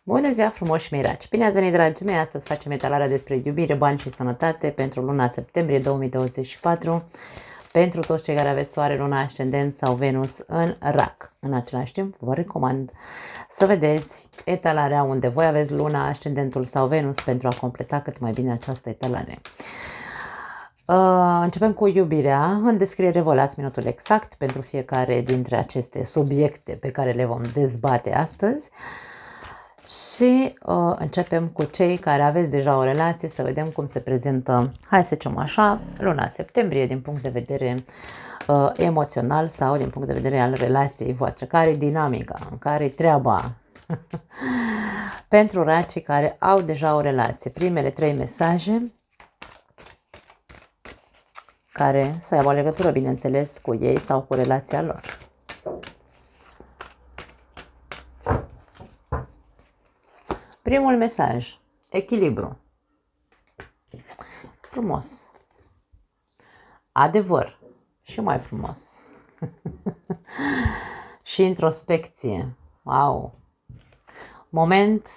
Bună ziua, frumoși miraci! Bine ați venit, dragii mei! Astăzi facem etalarea despre iubire, bani și sănătate pentru luna septembrie 2024 pentru toți cei care aveți soare, luna, ascendent sau Venus în rac. În același timp, vă recomand să vedeți etalarea unde voi aveți luna, ascendentul sau Venus pentru a completa cât mai bine această etalare. Începem cu iubirea. În descriere vă las minutul exact pentru fiecare dintre aceste subiecte pe care le vom dezbate astăzi. Și începem cu cei care aveți deja o relație, să vedem cum se prezintă, hai să zicem așa, luna septembrie din punct de vedere emoțional sau din punct de vedere al relației voastre. Care e dinamica, care e treaba pentru racii care au deja o relație. Primele 3 mesaje care să aibă o legătură, bineînțeles, cu ei sau cu relația lor. Primul mesaj, echilibru. Frumos. Adevăr. Și mai frumos. Și introspecție. Wow. Moment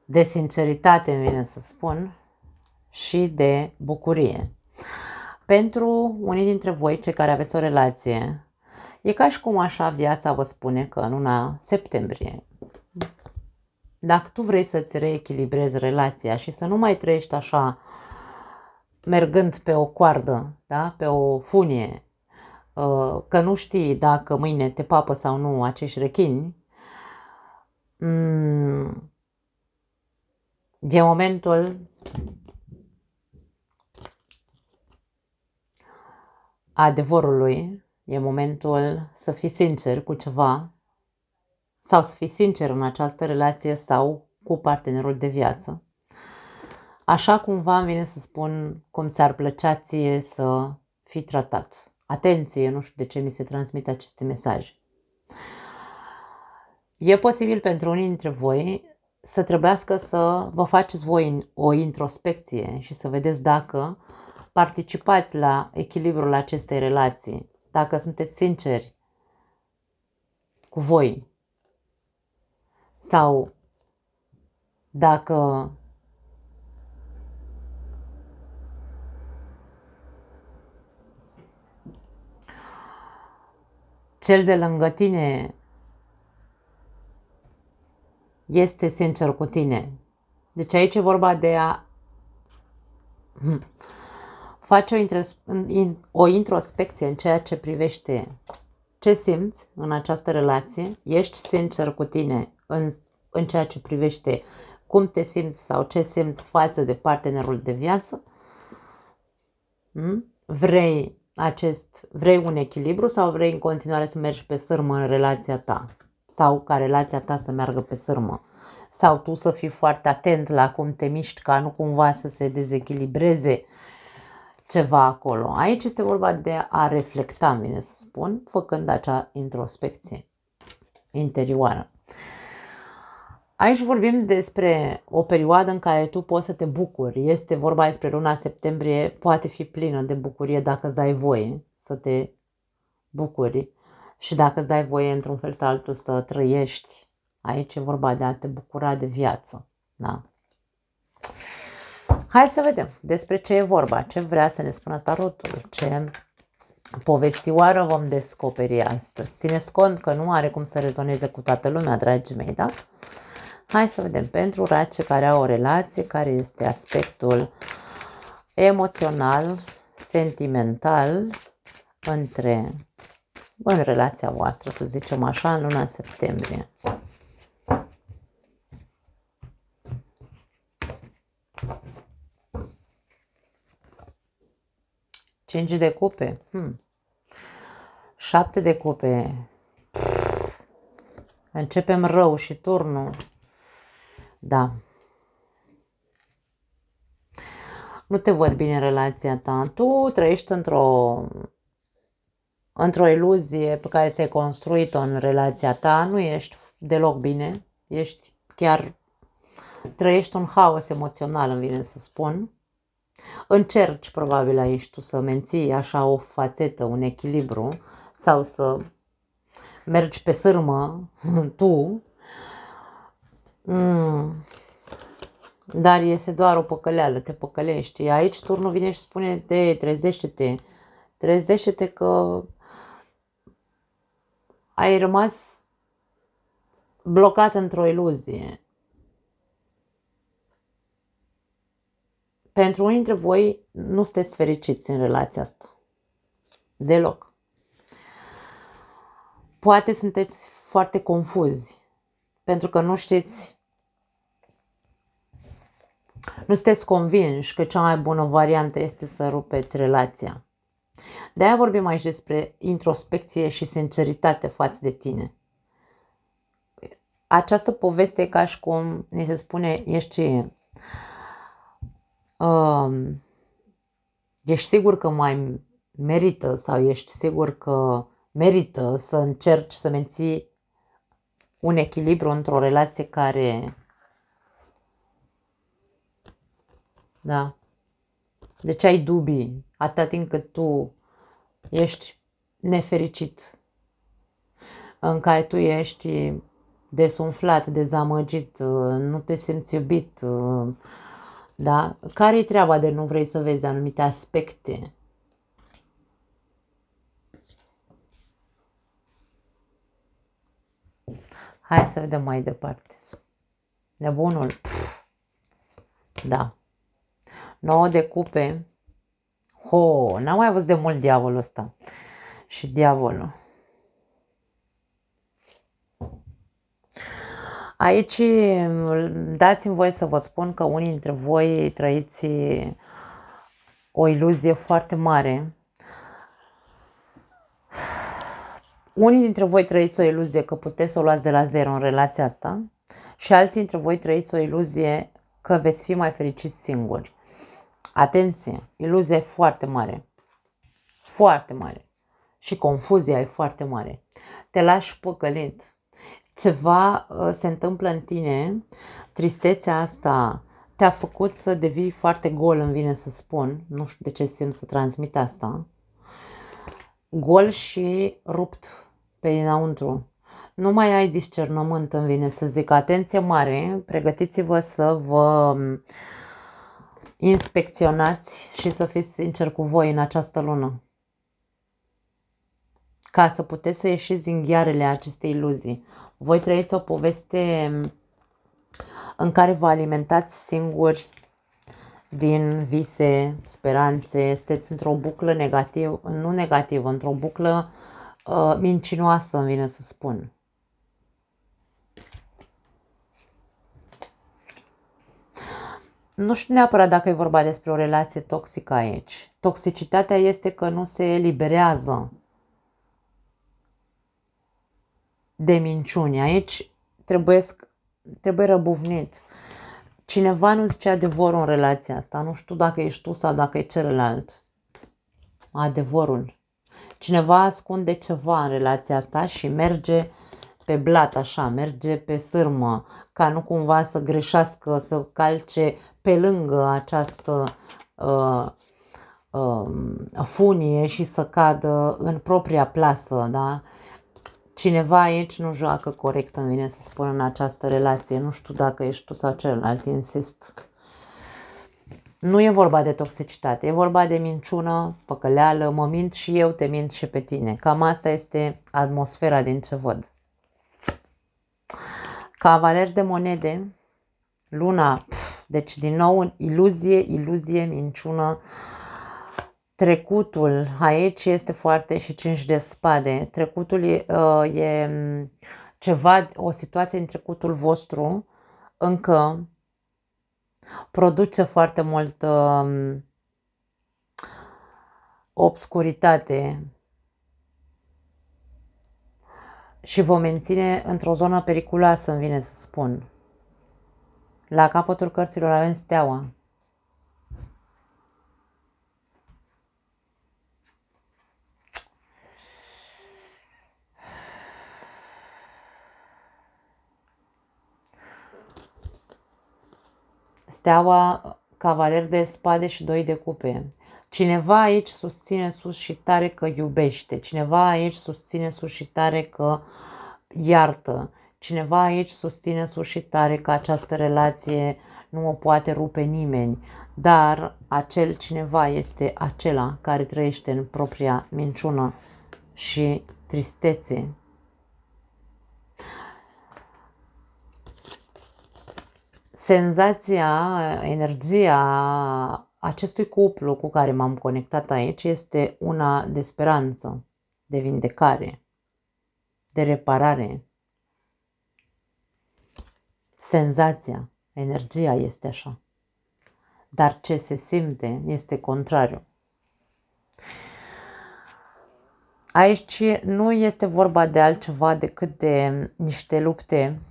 de sinceritate, îmi vine să spun, și de bucurie. Pentru unii dintre voi, cei care aveți o relație, e ca și cum așa viața vă spune că în luna septembrie, dacă tu vrei să-ți reechilibrezi relația și să nu mai trăiești așa, mergând pe o coardă, da? Pe o funie, că nu știi dacă mâine te papă sau nu acești rechini, e momentul adevărului, e momentul să fii sincer cu ceva sau să fii sincer în această relație sau cu partenerul de viață. Așa cumva îmi vine să spun cum ți-ar plăcea ție să fii tratat. Atenție, nu știu de ce mi se transmit aceste mesaje. E posibil pentru unii dintre voi să trebuiască să vă faceți voi o introspecție și să vedeți dacă participați la echilibrul acestei relații, dacă sunteți sinceri cu voi sau dacă cel de lângă tine este sincer cu tine. Deci aici e vorba de a face o introspecție în ceea ce privește ce simți în această relație, ești sincer cu tine în ceea ce privește cum te simți sau ce simți față de partenerul de viață. Vrei un echilibru sau vrei în continuare să mergi pe sârmă în relația ta? Sau ca relația ta să meargă pe sârmă? Sau tu să fii foarte atent la cum te miști ca nu cumva să se dezechilibreze ceva acolo. Aici este vorba de a reflecta, bine să spun, făcând acea introspecție interioară. Aici vorbim despre o perioadă în care tu poți să te bucuri. Este vorba despre luna septembrie, poate fi plină de bucurie dacă îți dai voie să te bucuri și dacă îți dai voie într-un fel sau altul să trăiești. Aici e vorba de a te bucura de viață. Da? Hai să vedem despre ce e vorba, ce vrea să ne spună tarotul, ce povestioară vom descoperi astăzi. Țineți cont că nu are cum să rezoneze cu toată lumea, dragii mei, da? Hai să vedem pentru racii care au o relație, care este aspectul emoțional, sentimental în relația voastră, să zicem așa, în luna septembrie. Cinci de cupe. 7 de cupe. Începem rău și turnul. Da. Nu te văd bine în relația ta. Tu trăiești într-o iluzie pe care ți-ai construit-o în relația ta. Nu ești deloc bine. Trăiești un haos emoțional, îmi vine să spun. Încerci probabil aici tu să menții așa o fațetă, un echilibru sau să mergi pe sârmă tu Mm. Dar este doar o păcăleală, te păcălești. Aici turnul vine și spune, de trezește-te, trezește-te că ai rămas blocat într-o iluzie. Pentru unii dintre voi nu sunteți fericiți în relația asta. Deloc. Poate sunteți foarte confuzi, pentru că nu știți, nu sunteți convinși că cea mai bună variantă este să rupeți relația. De-aia vorbim aici despre introspecție și sinceritate față de tine. Această poveste e ca și cum ni se spune, ești sigur că mai merită sau ești sigur că merită să încerci să menții un echilibru într-o relație care, da, de ce ai dubii atâta timp cât tu ești nefericit, în care tu ești desumflat, dezamăgit, nu te simți iubit, da? Care-i treaba de nu vrei să vezi anumite aspecte? Hai să vedem mai departe. Nebunul. Da. 9 de cupe. N-am mai văzut de mult diavolul ăsta. Și diavolul. Aici dați-mi voie să vă spun că unii dintre voi trăiți o iluzie foarte mare. Unii dintre voi trăiți o iluzie că puteți să o luați de la zero în relația asta și alții dintre voi trăiți o iluzie că veți fi mai fericiți singuri. Atenție, iluzia e foarte mare. Foarte mare. Și confuzia e foarte mare. Te lași păcălit. Ceva se întâmplă în tine, tristețea asta te-a făcut să devii foarte gol, îmi vine să spun, nu știu de ce simt să transmit asta, gol și rupt pe dinăuntru. Nu mai ai discernământ, îmi vine să zic, atenție mare, pregătiți-vă să vă inspecționați și să fiți sinceri cu voi în această lună. Ca să puteți să ieșiți din ghearele acestei iluzii. Voi trăiți o poveste în care vă alimentați singuri din vise, speranțe, sunteți într-o buclă negativă, nu negativă, într-o buclă mincinoasă, îmi vine să spun. Nu știu neapărat dacă e vorba despre o relație toxică aici. Toxicitatea este că nu se eliberează de minciuni. Aici trebuie răbufnit. Cineva nu zice adevărul în relația asta. Nu știu dacă ești tu sau dacă e celălalt. Adevărul. Cineva ascunde ceva în relația asta și merge pe blat așa, merge pe sârmă, ca nu cumva să greșească, să calce pe lângă această funie și să cadă în propria plasă, da? Cineva aici nu joacă corect, îmi vine să spun, în această relație. Nu știu dacă ești tu sau celălalt, insist. Nu e vorba de toxicitate, e vorba de minciună, păcăleală, mă mint și eu, te mint și pe tine. Cam asta este atmosfera din ce văd. Cavaler de monede, luna, deci din nou iluzie, minciună. Trecutul aici este foarte și 5 de spade. Trecutul e ceva, o situație în trecutul vostru încă produce foarte mult obscuritate și vă menține într-o zonă periculoasă, îmi vine să spun. La capătul cărților avem steaua. Steaua, cavaler de spade și 2 de cupe. Cineva aici susține sus și tare că iubește. Cineva aici susține sus și tare că iartă. Cineva aici susține sus și tare că această relație nu o poate rupe nimeni, dar acel cineva este acela care trăiește în propria minciună și tristețe. Senzația, energia acestui cuplu cu care m-am conectat aici este una de speranță, de vindecare, de reparare. Senzația, energia este așa. Dar ce se simte este contrariu. Aici nu este vorba de altceva decât de niște lupte.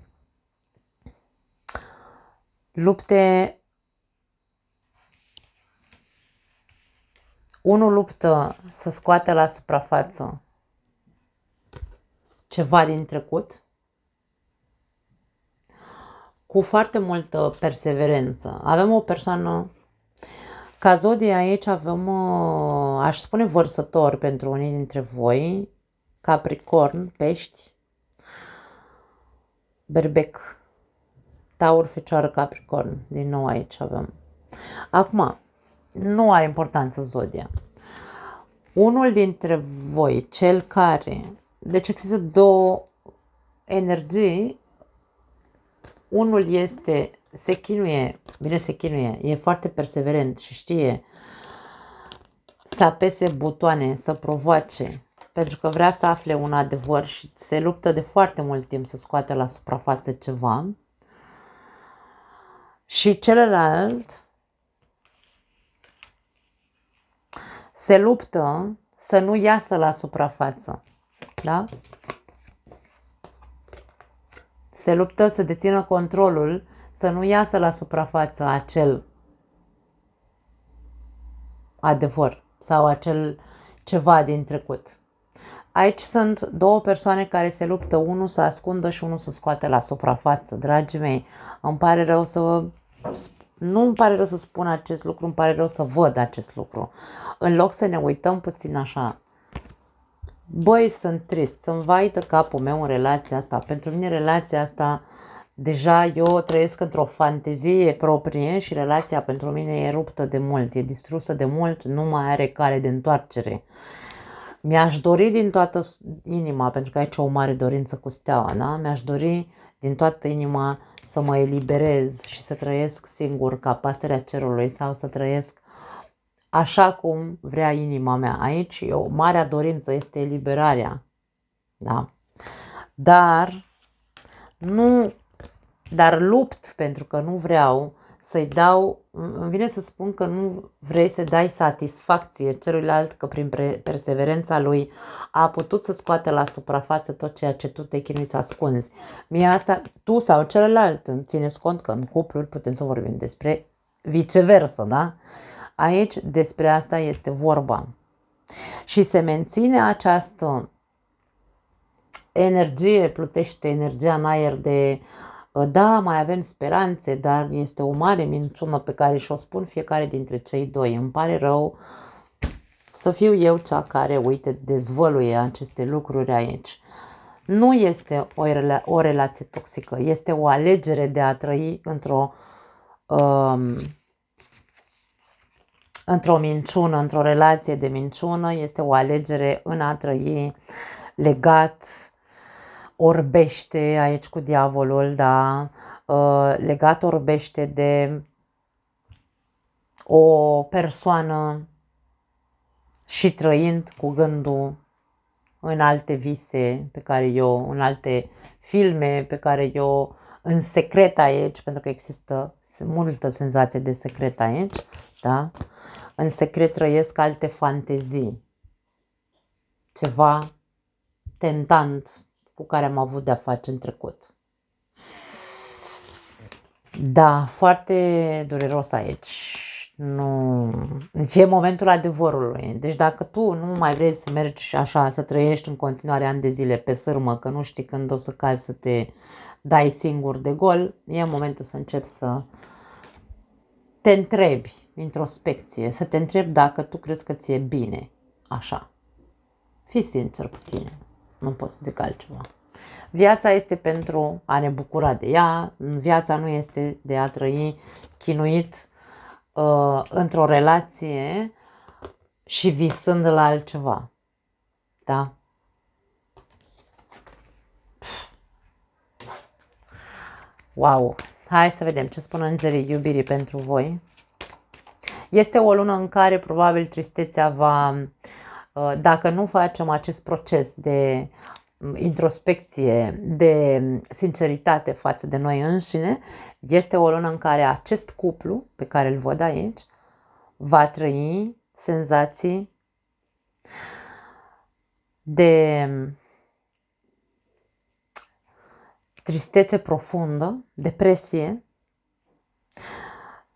Unul luptă să scoate la suprafață ceva din trecut cu foarte multă perseverență. Avem o persoană, ca zodie aici avem, aș spune vărsător pentru unii dintre voi, Capricorn, Pești, Berbec, Taur, Fecioară, Capricorn. Din nou aici avem. Acum, nu are importanță zodia. Unul dintre voi, cel care... Deci există două energii. Unul este, se chinuie, e foarte perseverent și știe să apese butoane, să provoace, pentru că vrea să afle un adevăr și se luptă de foarte mult timp să scoate la suprafață ceva. Și celălalt se luptă să nu iasă la suprafață. Da? Se luptă să dețină controlul, să nu iasă la suprafață acel adevăr sau acel ceva din trecut. Aici sunt două persoane care se luptă, unul să ascundă și unul să scoate la suprafață. Dragii mei, îmi pare rău să... Nu îmi pare rău să spun acest lucru, îmi pare rău să văd acest lucru. În loc să ne uităm puțin așa, băi, sunt trist, să-mi vaită capul meu în relația asta. Pentru mine relația asta, deja eu trăiesc într-o fantezie proprie și relația pentru mine e ruptă de mult, e distrusă de mult, nu mai are cale de întoarcere. Mi-aș dori din toată inima, pentru că aici o mare dorință cu steaua, da? Mi-aș dori din toată inima să mă eliberez și să trăiesc singur ca pasărea cerului sau să trăiesc așa cum vrea inima mea. Aici o marea dorință este eliberarea, da? Dar lupt pentru că nu vreau să-i dau, îmi vine să spun că nu vrei să dai satisfacție celuilalt că prin perseverența lui a putut să scoate la suprafață tot ceea ce tu te chinui să ascunzi. Mie asta, tu sau celălalt, îmi țineți cont că în cupluri putem să vorbim despre viceversă, da? Aici despre asta este vorba. Și se menține această energie, plutește energia în aer de da, mai avem speranțe, dar este o mare minciună pe care și-o spun fiecare dintre cei doi. Îmi pare rău să fiu eu cea care, uite, dezvăluie aceste lucruri aici. Nu este o relație toxică, este o alegere de a trăi într-o minciună, într-o relație de minciună, este o alegere în a trăi legat, orbește aici cu diavolul, da, legat orbește de o persoană și trăind cu gândul în alte vise pe care eu, în alte filme pe care eu, în secret aici, pentru că există multă senzație de secret aici, da, în secret trăiesc alte fantezii, ceva tentant cu care am avut de-a face în trecut. Da, foarte dureros aici. Nu. Deci e momentul adevărului. Deci dacă tu nu mai vrei să mergi așa, să trăiești în continuare ani de zile pe sârmă, că nu știi când o să calci să te dai singur de gol, e momentul să începi să te întrebi, introspecție, să te întrebi dacă tu crezi că ți-e bine așa. Fii sincer cu tine. Nu pot să zic altceva. Viața este pentru a ne bucura de ea, viața nu este de a trăi chinuit într-o relație și visând la altceva. Da? Wow! Hai să vedem ce spun îngerii iubirii pentru voi. Este o lună în care probabil tristețea va, dacă nu facem acest proces de introspecție, de sinceritate față de noi înșine, este o lună în care acest cuplu pe care îl văd aici va trăi senzații de tristețe profundă, depresie,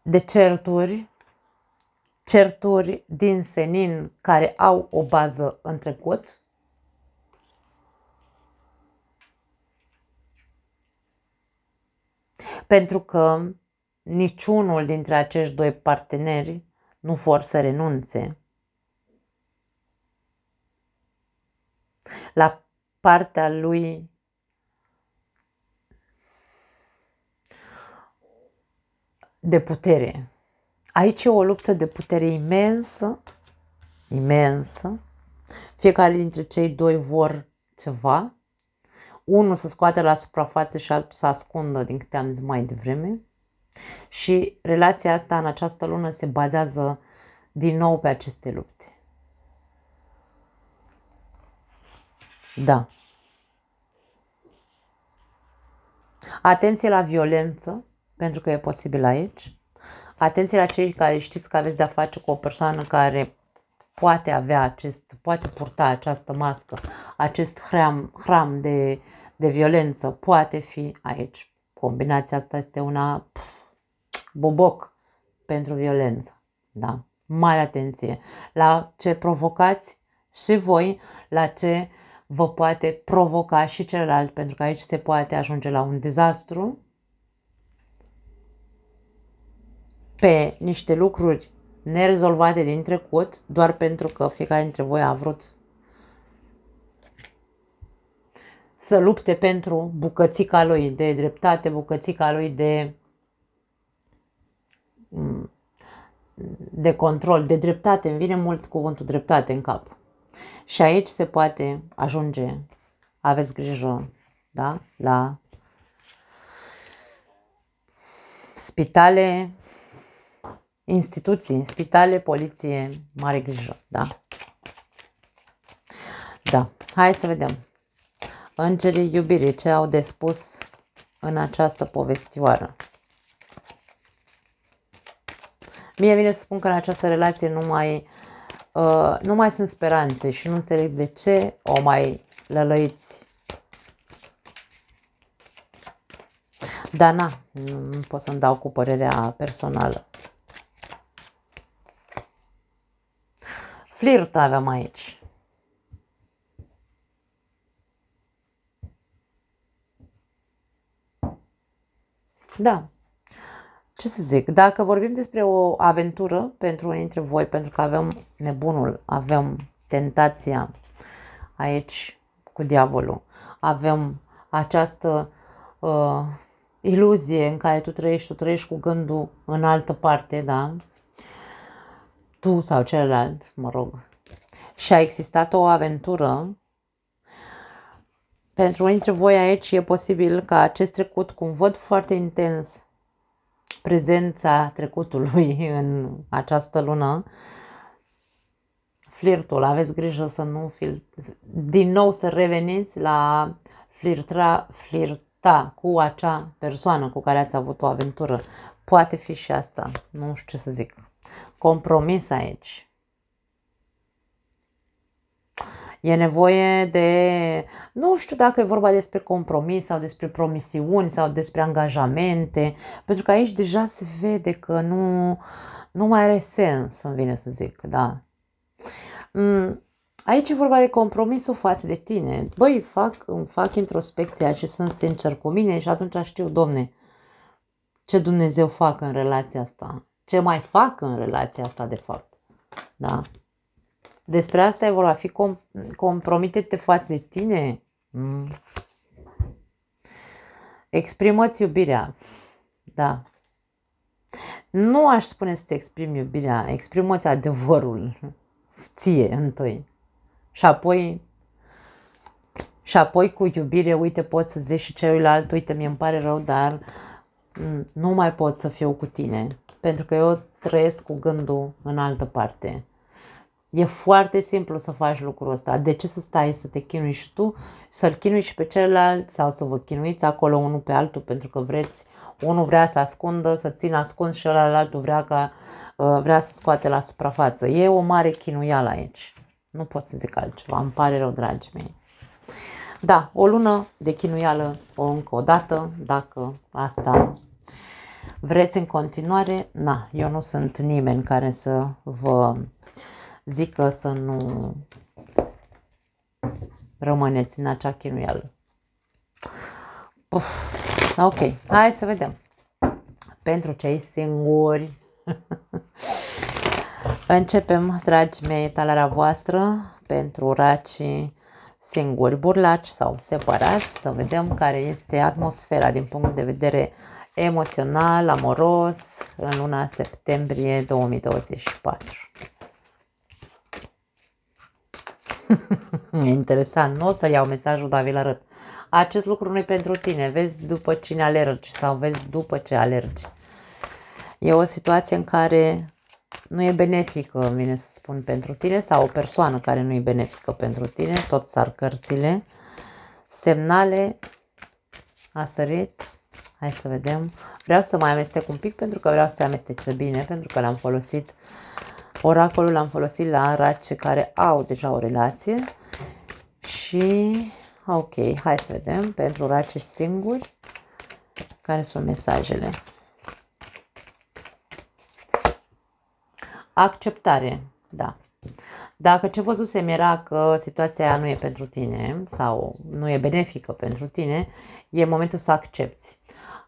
de certuri din senin care au o bază în trecut. Pentru că niciunul dintre acești doi parteneri nu vor să renunțe la partea lui de putere. Aici e o luptă de putere imensă, imensă. Fiecare dintre cei doi vor ceva. Unul să scoate la suprafață și altul să ascundă, din câte am zis mai devreme. Și relația asta în această lună se bazează din nou pe aceste lupte. Da. Atenție la violență, pentru că e posibil aici. Atenție la cei care știți că aveți de-a face cu o persoană care poate purta această mască, acest hram de violență, poate fi aici. Combinația asta este una boboc pentru violență. Da? Mare atenție la ce provocați și voi, la ce vă poate provoca și celălalt, pentru că aici se poate ajunge la un dezastru pe niște lucruri nerezolvate din trecut, doar pentru că fiecare dintre voi a vrut să lupte pentru bucățica lui de dreptate, bucățica lui de control, de dreptate. Îmi vine mult cuvântul dreptate în cap. Și aici se poate ajunge, aveți grijă, da? La spitale, instituții, spitale, poliție, mare grijă, da? Da. Hai să vedem. Îngerii iubirii, ce au de spus în această povestioară? Mie vine să spun că în această relație nu mai sunt speranțe și nu înțeleg de ce o mai lălăiți. Dar na, nu pot să-mi dau cu părerea personală. Flirt aveam aici. Da. Ce să zic, dacă vorbim despre o aventură pentru unii dintre voi, pentru că avem nebunul, avem tentația aici cu diavolul, avem această iluzie în care tu trăiești cu gândul în altă parte, da? Tu sau celălalt, mă rog. Și a existat o aventură. Pentru unii dintre voi aici e posibil ca acest trecut, cum văd foarte intens prezența trecutului în această lună, flirtul, aveți grijă să nu din nou să reveniți la flirta cu acea persoană cu care ați avut o aventură. Poate fi și asta, nu știu ce să zic. Compromis aici. E nevoie de, nu știu dacă e vorba despre compromis sau despre promisiuni sau despre angajamente, pentru că aici deja se vede că nu mai are sens, îmi vine să zic, da. Aici e vorba de compromisul față de tine. Băi, fac introspecția și sunt sincer cu mine și atunci știu, Domne, ce Dumnezeu fac în relația asta, ce mai fac în relația asta de fapt, da. Despre asta e vorba, fi compromite-te față de tine. Exprimă-ți iubirea. Da. Nu aș spune să-ți exprimi iubirea, exprimă-ți adevărul ție întâi. Și apoi cu iubire, uite, poți să zici și celuilalt, uite, mi-e pare rău, dar nu mai pot să fiu cu tine, pentru că eu trăiesc cu gândul în altă parte. E foarte simplu să faci lucrul ăsta. De ce să stai să te chinui și tu, să-l chinui și pe celălalt sau să vă chinuiți acolo unul pe altul pentru că vreți, unul vrea să ascundă, să țină ascuns și ălalt vrea să scoate la suprafață. E o mare chinuială aici. Nu pot să zic altceva. Îmi pare rău, dragii mei. Da, o lună de chinuială încă o dată, dacă asta vreți în continuare. Na, eu nu sunt nimeni care să vă zică să nu rămâneți în acea chinuială. Ok, hai să vedem. Pentru cei singuri, începem, dragii mei, talarea voastră pentru racii singuri, burlaci sau separați, să vedem care este atmosfera din punct de vedere emoțional, amoros, în luna septembrie 2024. Interesant, nu o să iau mesajul, dar vi-l arăt. Acest lucru nu e pentru tine, vezi după cine alergi sau vezi după ce alergi. E o situație în care nu e benefică, vine să spun, pentru tine, sau o persoană care nu e benefică pentru tine, tot sar cărțile. Semnale, a sărit, hai să vedem. Vreau să mai amestec un pic pentru că vreau să amestece bine, pentru că l-am folosit, oracolul l-am folosit la race care au deja o relație. Și, ok, hai să vedem, pentru race singuri, care sunt mesajele. Acceptare, da. Dacă ce văzusem era că situația aia nu e pentru tine sau nu e benefică pentru tine, e momentul să accepti.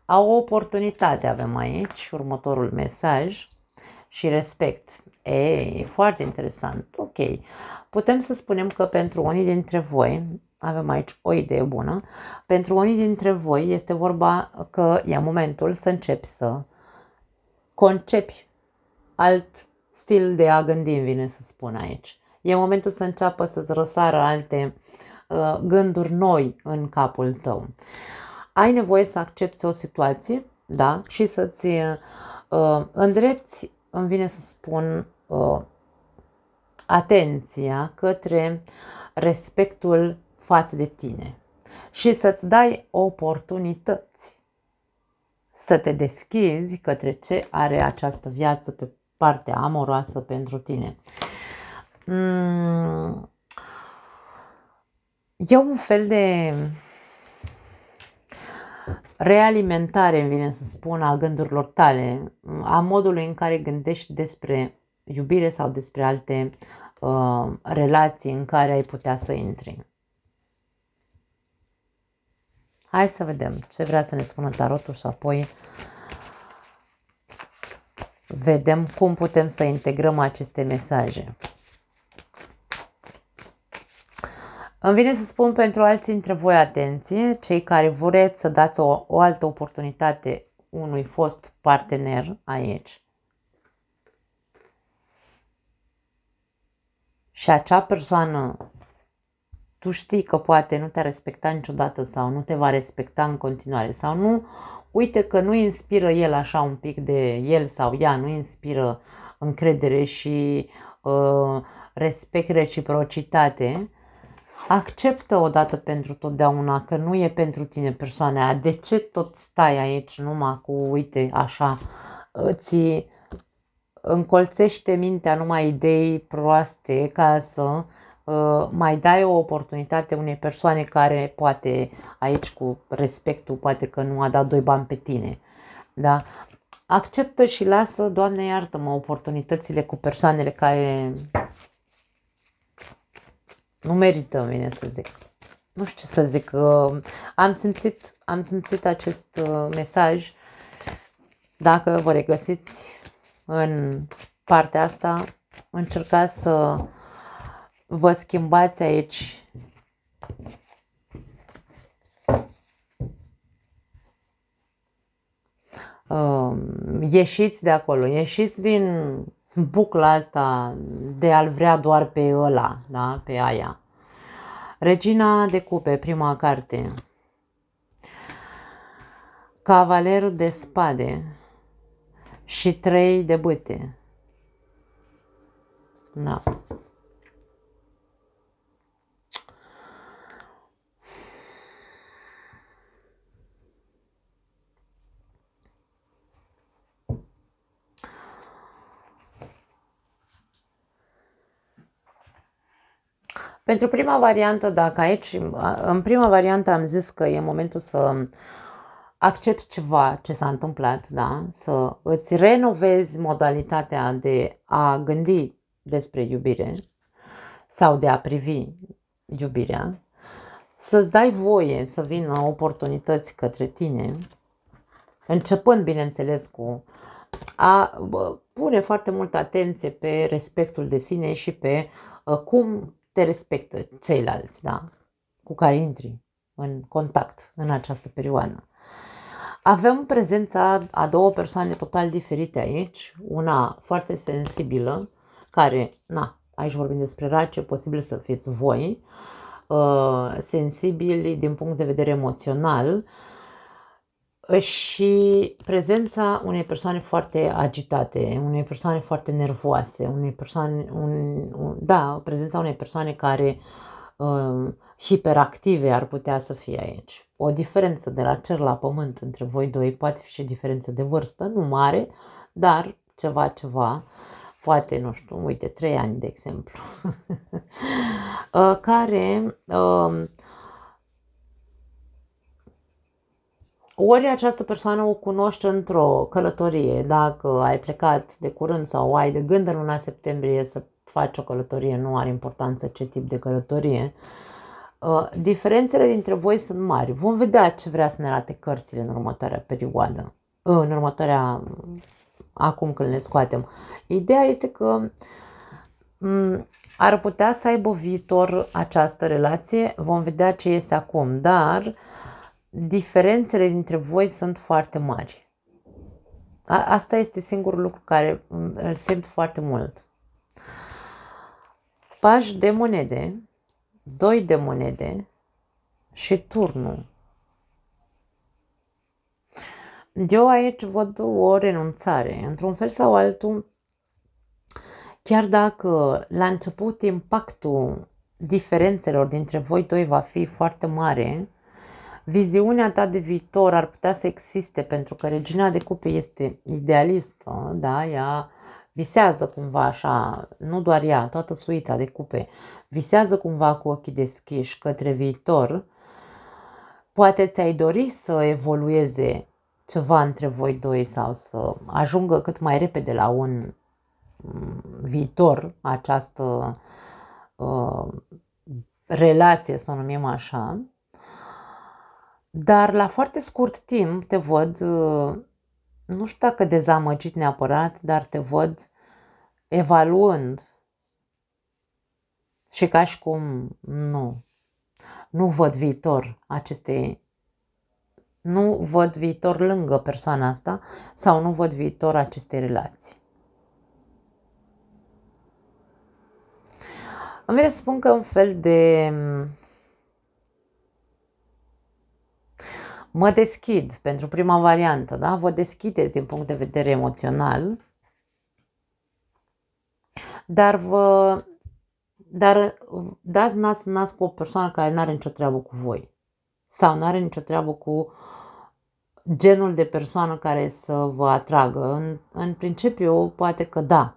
O oportunitate avem aici, următorul mesaj, și respect. E foarte interesant. Ok. Putem să spunem că pentru unii dintre voi, avem aici o idee bună, pentru unii dintre voi este vorba că e momentul să începi să concepi alt stil de a gândi, îmi vine să spun aici. E momentul să înceapă să-ți răsară alte gânduri noi în capul tău. Ai nevoie să accepti o situație, da, și să-ți îndrepți, îmi vine să spun, atenția către respectul față de tine și să-ți dai oportunități să te deschizi către ce are această viață pe partea amoroasă pentru tine. E un fel de realimentare, îmi vine să spun, a gândurilor tale, a modului în care gândești despre iubire sau despre alte relații în care ai putea să intri. Hai să vedem ce vrea să ne spună tarotul și apoi vedem cum putem să integrăm aceste mesaje. Îmi vine să spun pentru alții dintre voi, atenție, cei care vreți să dați o altă oportunitate unui fost partener aici. Și acea persoană, tu știi că poate nu te-a respectat niciodată sau nu te va respecta în continuare sau nu, uite că nu inspiră el așa un pic de el sau ea, nu inspiră încredere și respect, reciprocitate. Acceptă odată pentru totdeauna că nu e pentru tine persoana aia. De ce tot stai aici numai cu, uite, așa, îți încolțește mintea numai idei proaste ca să mai dai o oportunitate unei persoane care poate aici cu respectul, poate că nu a dat doi bani pe tine. Da? Acceptă și lasă, Doamne iartă-mă, oportunitățile cu persoanele care nu merită, vine să zic. Nu știu ce să zic. Am simțit acest mesaj. Dacă vă regăsiți în partea asta, încercați să vă schimbați aici ieșiți de acolo, ieșiți din bucla asta de a-l vrea doar pe ăla, da? Pe aia. Regina de cupe, prima carte. Cavalerul de spade și 3 de bâte. Da. Pentru prima variantă, dacă aici, în prima variantă am zis că e momentul să accepti ceva ce s-a întâmplat, da? Să îți renovezi modalitatea de a gândi despre iubire sau de a privi iubirea, să-ți dai voie să vină oportunități către tine, începând, bineînțeles, cu a pune foarte multă atenție pe respectul de sine și pe cum te respectă ceilalți, da? Cu care intri în contact în această perioadă. Avem prezența a 2 persoane total diferite aici, una foarte sensibilă, care, aici vorbim despre race, posibil să fiți voi, sensibili din punct de vedere emoțional, și prezența unei persoane foarte agitate, unei persoane foarte nervoase, unei persoane, prezența unei persoane care hiperactive ar putea să fie aici. O diferență de la cer la pământ între voi doi, poate fi și diferență de vârstă, nu mare, dar ceva, poate, nu știu, uite, 3 ani, de exemplu, care ori această persoană o cunoști într-o călătorie, dacă ai plecat de curând sau ai de gând în luna septembrie să faci o călătorie, nu are importanță ce tip de călătorie. Diferențele dintre voi sunt mari. Vom vedea ce vrea să ne arate cărțile în următoarea perioadă, acum când le scoatem. Ideea este că ar putea să aibă viitor această relație, vom vedea ce iese acum, dar diferențele dintre voi sunt foarte mari. Asta este singurul lucru care îl simt foarte mult. Paj de monede, 2 de monede și turnul. Eu aici văd o renunțare, într-un fel sau altul, chiar dacă la început impactul diferențelor dintre voi doi va fi foarte mare, viziunea ta de viitor ar putea să existe, pentru că regina de cupe este idealistă, da? Ea visează cumva așa, nu doar ea, toată suita de cupe, visează cumva cu ochii deschiși către viitor. Poate ți-ai dori să evolueze ceva între voi doi sau să ajungă cât mai repede la un viitor această relație, să o numim așa. Dar la foarte scurt timp te văd, nu știu dacă dezamăgit neapărat, dar te văd evaluând și ca și cum nu văd viitor nu văd viitor lângă persoana asta sau nu văd viitor acestei relații. Îmi vine să spun că un fel de mă deschid pentru prima variantă, da? Vă deschideți din punct de vedere emoțional, dar dați nas în nas cu o persoană care nu are nicio treabă cu voi sau nu are nicio treabă cu genul de persoană care să vă atragă. În principiu, poate că da,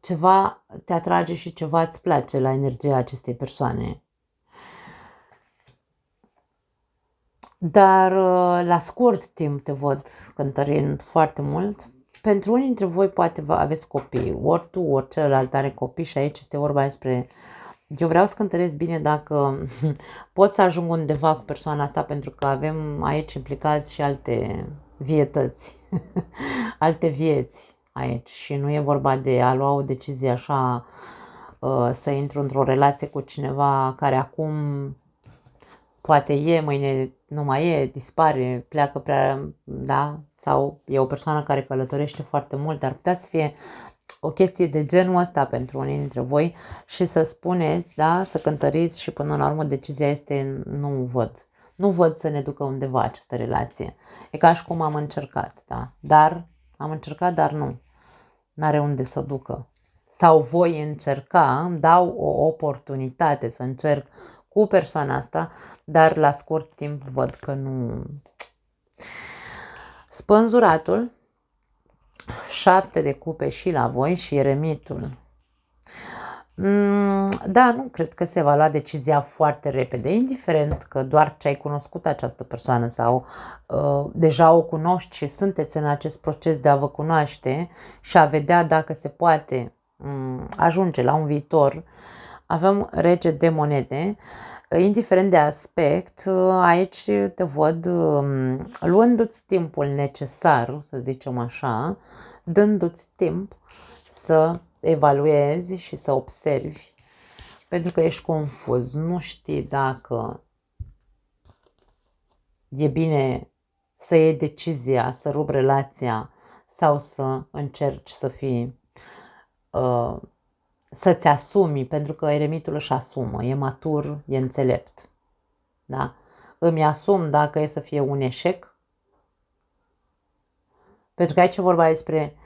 ceva te atrage și ceva îți place la energia acestei persoane. Dar la scurt timp te văd cântărind foarte mult. Pentru unii dintre voi poate aveți copii, ori tu, ori celălalt are copii și aici este vorba despre... Eu vreau să cântăresc bine dacă pot să ajung undeva cu persoana asta, pentru că avem aici implicați și alte vietăți, alte vieți aici și nu e vorba de a lua o decizie așa, să intru într-o relație cu cineva care acum poate e, mâine nu mai e, dispare, pleacă prea, da? Sau e o persoană care călătorește foarte mult, dar putea să fie o chestie de genul ăsta pentru unii dintre voi și să spuneți, da, să cântăriți și până la urmă decizia este nu văd. Nu văd să ne ducă undeva această relație. E ca și cum am încercat, da? Am încercat, dar nu. N-are unde să ducă. Sau voi încerca, îmi dau o oportunitate să încerc cu persoana asta, dar la scurt timp văd că nu. Spânzuratul, 7 de cupe și la voi și eremitul. Da, nu cred că se va lua decizia foarte repede, indiferent că doar ce ai cunoscut această persoană sau deja o cunoști și sunteți în acest proces de a vă cunoaște și a vedea dacă se poate ajunge la un viitor. Avem rege de monede, indiferent de aspect, aici te văd luându-ți timpul necesar, să zicem așa, dându-ți timp să evaluezi și să observi, pentru că ești confuz, nu știi dacă e bine să iei decizia, să rupi relația sau să încerci să fii, să-ți asumi, pentru că eremitul își asumă, e matur, e înțelept. Da? Îmi asum dacă e să fie un eșec, pentru că aici e vorba despre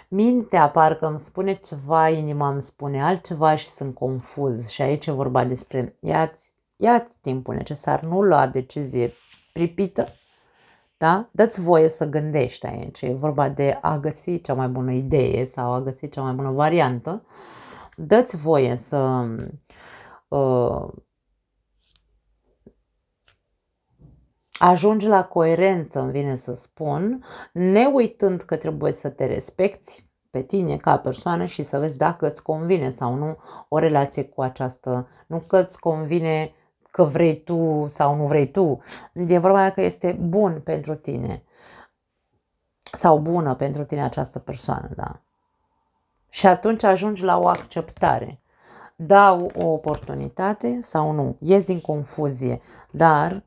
mintea, parcă îmi spune ceva, inima îmi spune altceva și sunt confuz. Și aici e vorba despre ia-ți timpul necesar, nu lua decizie pripită, da? Dă-ți voie să gândești aici. E vorba de a găsi cea mai bună idee sau a găsi cea mai bună variantă. Dă-ți voie să ajungi la coerență, îmi vine să spun, ne uitând că trebuie să te respecti pe tine ca persoană și să vezi dacă îți convine sau nu o relație cu această, nu că îți convine că vrei tu sau nu vrei tu, e vorba că este bun pentru tine sau bună pentru tine această persoană, da? Și atunci ajungi la o acceptare. Dau o oportunitate sau nu, ies din confuzie, dar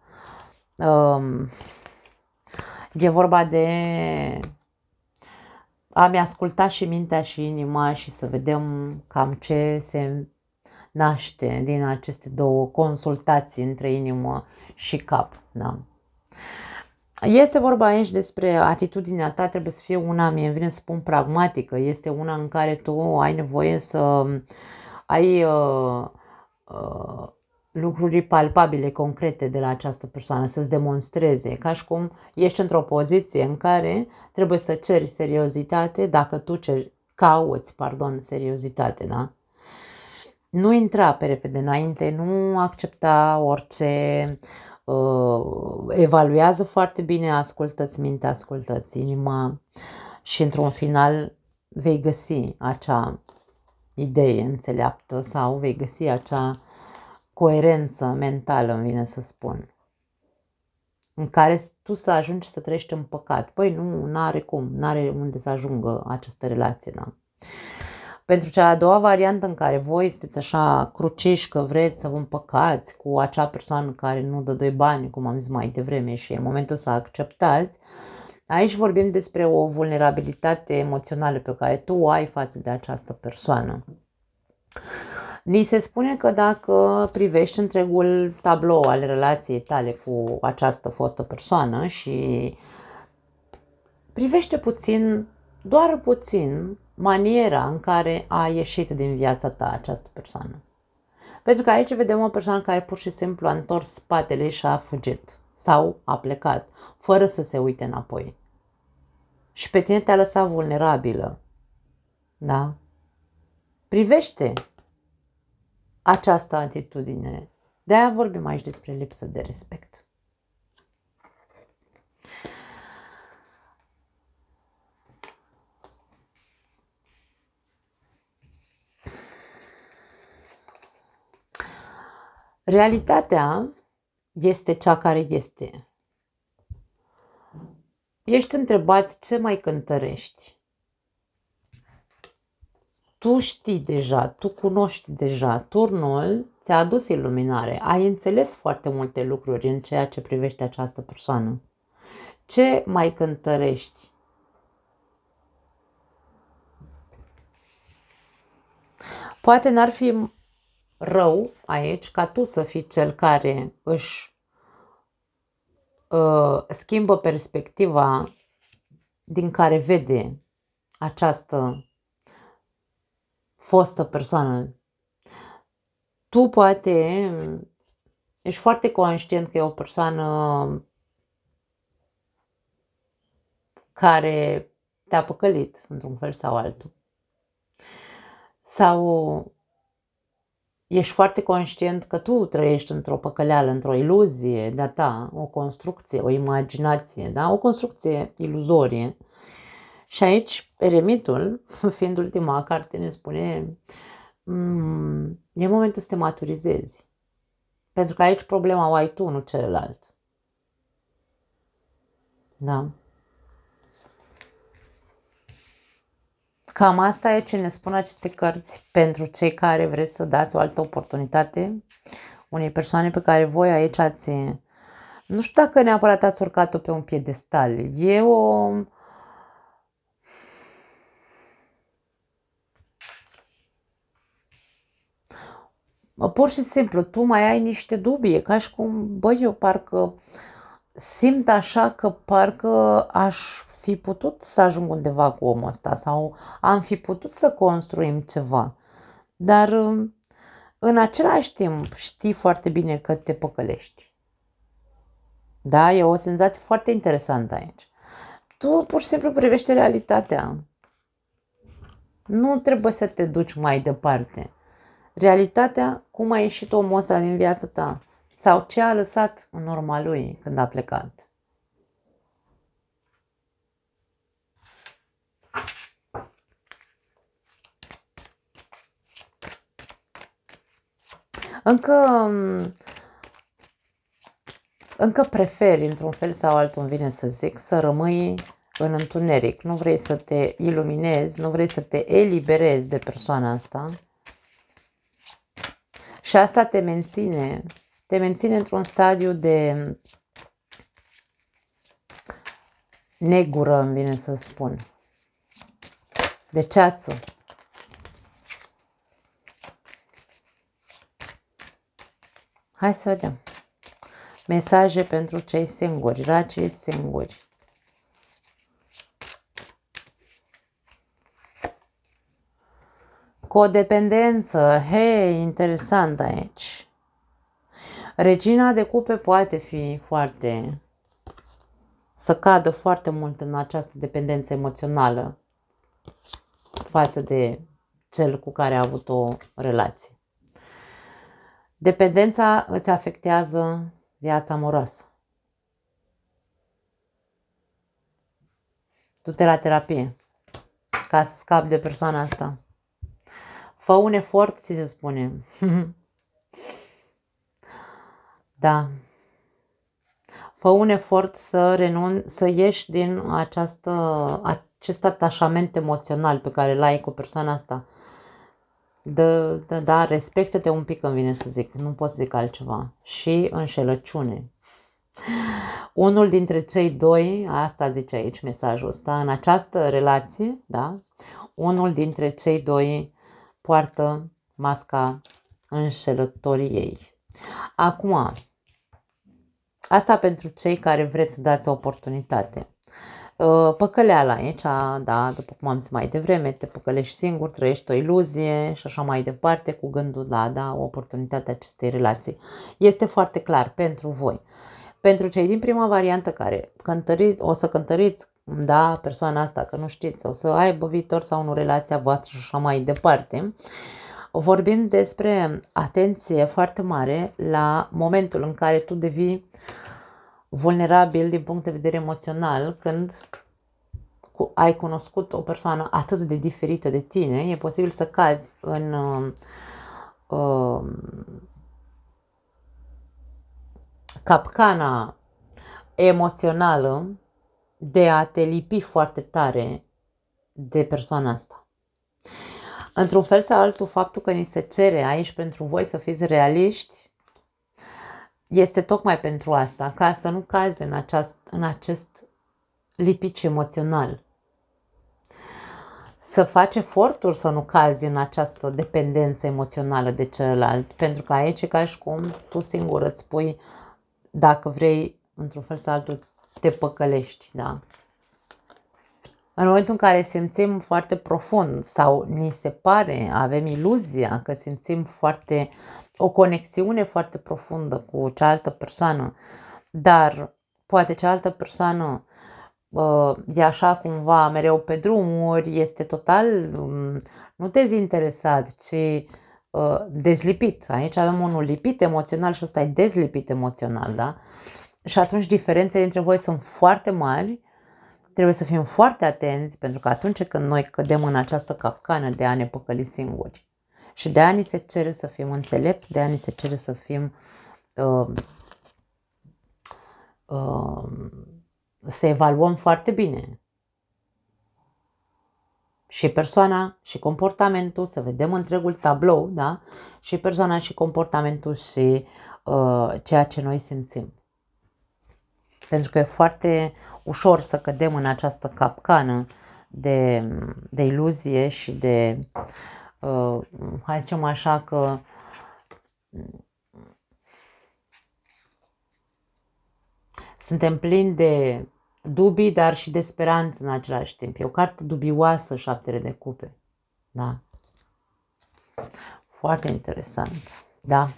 e vorba de a-mi asculta și mintea și inima și să vedem cam ce se naște din aceste două consultații între inimă și cap. Da? Este vorba aici despre atitudinea ta, trebuie să fie una, mie îmi vine să spun pragmatică, este una în care tu ai nevoie să ai lucruri palpabile, concrete de la această persoană, să-ți demonstreze, ca și cum ești într-o poziție în care trebuie să ceri seriozitate, dacă tu cauți, seriozitate, da? Nu intra pe repede înainte, nu accepta orice, evaluează foarte bine, ascultă-ți mintea, ascultă-ți inima și într-un final vei găsi acea idee înțeleaptă sau vei găsi acea coerență mentală, îmi vine să spun, în care tu să ajungi să trăiești în păcat. Păi nu, n-are cum, n-are unde să ajungă această relație, da? Pentru cea a doua variantă în care voi sunteți așa cruciși că vreți să vă împăcați cu acea persoană care nu dă doi bani, cum am zis mai devreme, și e momentul să acceptați, aici vorbim despre o vulnerabilitate emoțională pe care tu o ai față de această persoană. Ni se spune că dacă privești întregul tablou al relației tale cu această fostă persoană și privește puțin, doar puțin, maniera în care a ieșit din viața ta această persoană. Pentru că aici vedem o persoană care pur și simplu a întors spatele și a fugit sau a plecat, fără să se uite înapoi. Și pe tine te-a lăsat vulnerabilă. Da? Privește această atitudine. De-aia vorbim aici despre lipsă de respect. Realitatea este cea care este. Ești întrebat ce mai cântărești. tu știi deja, tu cunoști deja, turnul ți-a adus iluminare, ai înțeles foarte multe lucruri în ceea ce privește această persoană. Ce mai cântărești? Poate n-ar fi rău aici ca tu să fii cel care își schimbă perspectiva din care vede această fostă persoană. Tu poate ești foarte conștient că e o persoană care te-a păcălit într-un fel sau altul. Sau ești foarte conștient că tu trăiești într-o păcăleală, într-o iluzie de-a ta, o construcție, o imaginație, da? O construcție iluzorie. Și aici, eremitul, fiind ultima carte, ne spune e momentul să te maturizezi. Pentru că aici problema o ai tu, nu celălalt. Da? Cam asta e ce ne spun aceste cărți pentru cei care vreți să dați o altă oportunitate unei persoane pe care voi aici ați... Nu știu dacă neapărat ați urcat-o pe un piedestal. E o... Pur și simplu, tu mai ai niște dubii, ca și cum, băi, eu parcă simt așa că parcă aș fi putut să ajung undeva cu omul ăsta sau am fi putut să construim ceva. Dar în același timp știi foarte bine că te păcălești. Da, e o senzație foarte interesantă aici. Tu pur și simplu privești realitatea. Nu trebuie să te duci mai departe. Realitatea, cum a ieșit omul ăsta din viața ta sau ce a lăsat în urma lui când a plecat. Încă preferi, într-un fel sau altul, îmi vine să zic, să rămâi în întuneric. Nu vrei să te iluminezi, nu vrei să te eliberezi de persoana asta. Și asta te menține într-un stadiu de negură, îmi vine să spun. De ceață. Hai să vedem. Mesaje pentru cei singuri, la cei singuri. Codependență, hei, interesant aici. Regina de cupe poate fi să cadă foarte mult în această dependență emoțională față de cel cu care a avut o relație. Dependența îți afectează viața amoroasă. Du-te la terapie ca să scapi de persoana asta. Fă un efort, ți se spune. Da. Fă un efort să ieși din acest atașament emoțional pe care l-ai cu persoana asta. Da, respectă-te un pic, îmi vine să zic. Nu pot să zic altceva. Și înșelăciune. Unul dintre cei doi, asta zice aici mesajul ăsta, în această relație, da? Unul dintre cei doi poartă masca înșelătoriei. Acum, asta pentru cei care vreți să dați o oportunitate. Păcăleala aici, da, după cum am zis mai devreme, te păcălești singur, trăiești o iluzie și așa mai departe cu gândul, da, o oportunitate acestei relații. Este foarte clar pentru voi. Pentru cei din prima variantă care o să cântăriți, da, persoana asta, că nu știți, o să aibă viitor sau nu relația voastră și așa mai departe, vorbim despre atenție foarte mare la momentul în care tu devii vulnerabil din punct de vedere emoțional când ai cunoscut o persoană atât de diferită de tine, e posibil să cazi în capcana emoțională de a te lipi foarte tare de persoana asta. Într-un fel sau altul, faptul că ni se cere aici pentru voi să fiți realiști, este tocmai pentru asta, ca să nu cazi în acest lipici emoțional. Să faci eforturi să nu cazi în această dependență emoțională de celălalt, pentru că aici e ca și cum tu singur îți pui, dacă vrei, într-un fel sau altul, te păcălești, da? În momentul în care simțim foarte profund sau ni se pare, avem iluzia că simțim o conexiune foarte profundă cu cealaltă persoană, dar poate cealaltă persoană e așa cumva mereu pe drumuri, este total nu dezinteresat, ci dezlipit. Aici avem unul lipit emoțional și ăsta e dezlipit emoțional, da? Și atunci diferențele între voi sunt foarte mari. Trebuie să fim foarte atenți, pentru că atunci când noi cădem în această capcană de a ne păcăli singuri și de a ni se cere să fim înțelepți, de a ni se cere să fim să evaluăm foarte bine și persoana și comportamentul, să vedem întregul tablou, da? Și persoana și comportamentul și ceea ce noi simțim. Pentru că e foarte ușor să cădem în această capcană de iluzie și de, hai să zicem așa, că suntem plini de dubii, dar și de speranță în același timp. E o carte dubioasă, Șaptele de cupe. Da? Foarte interesant. Da?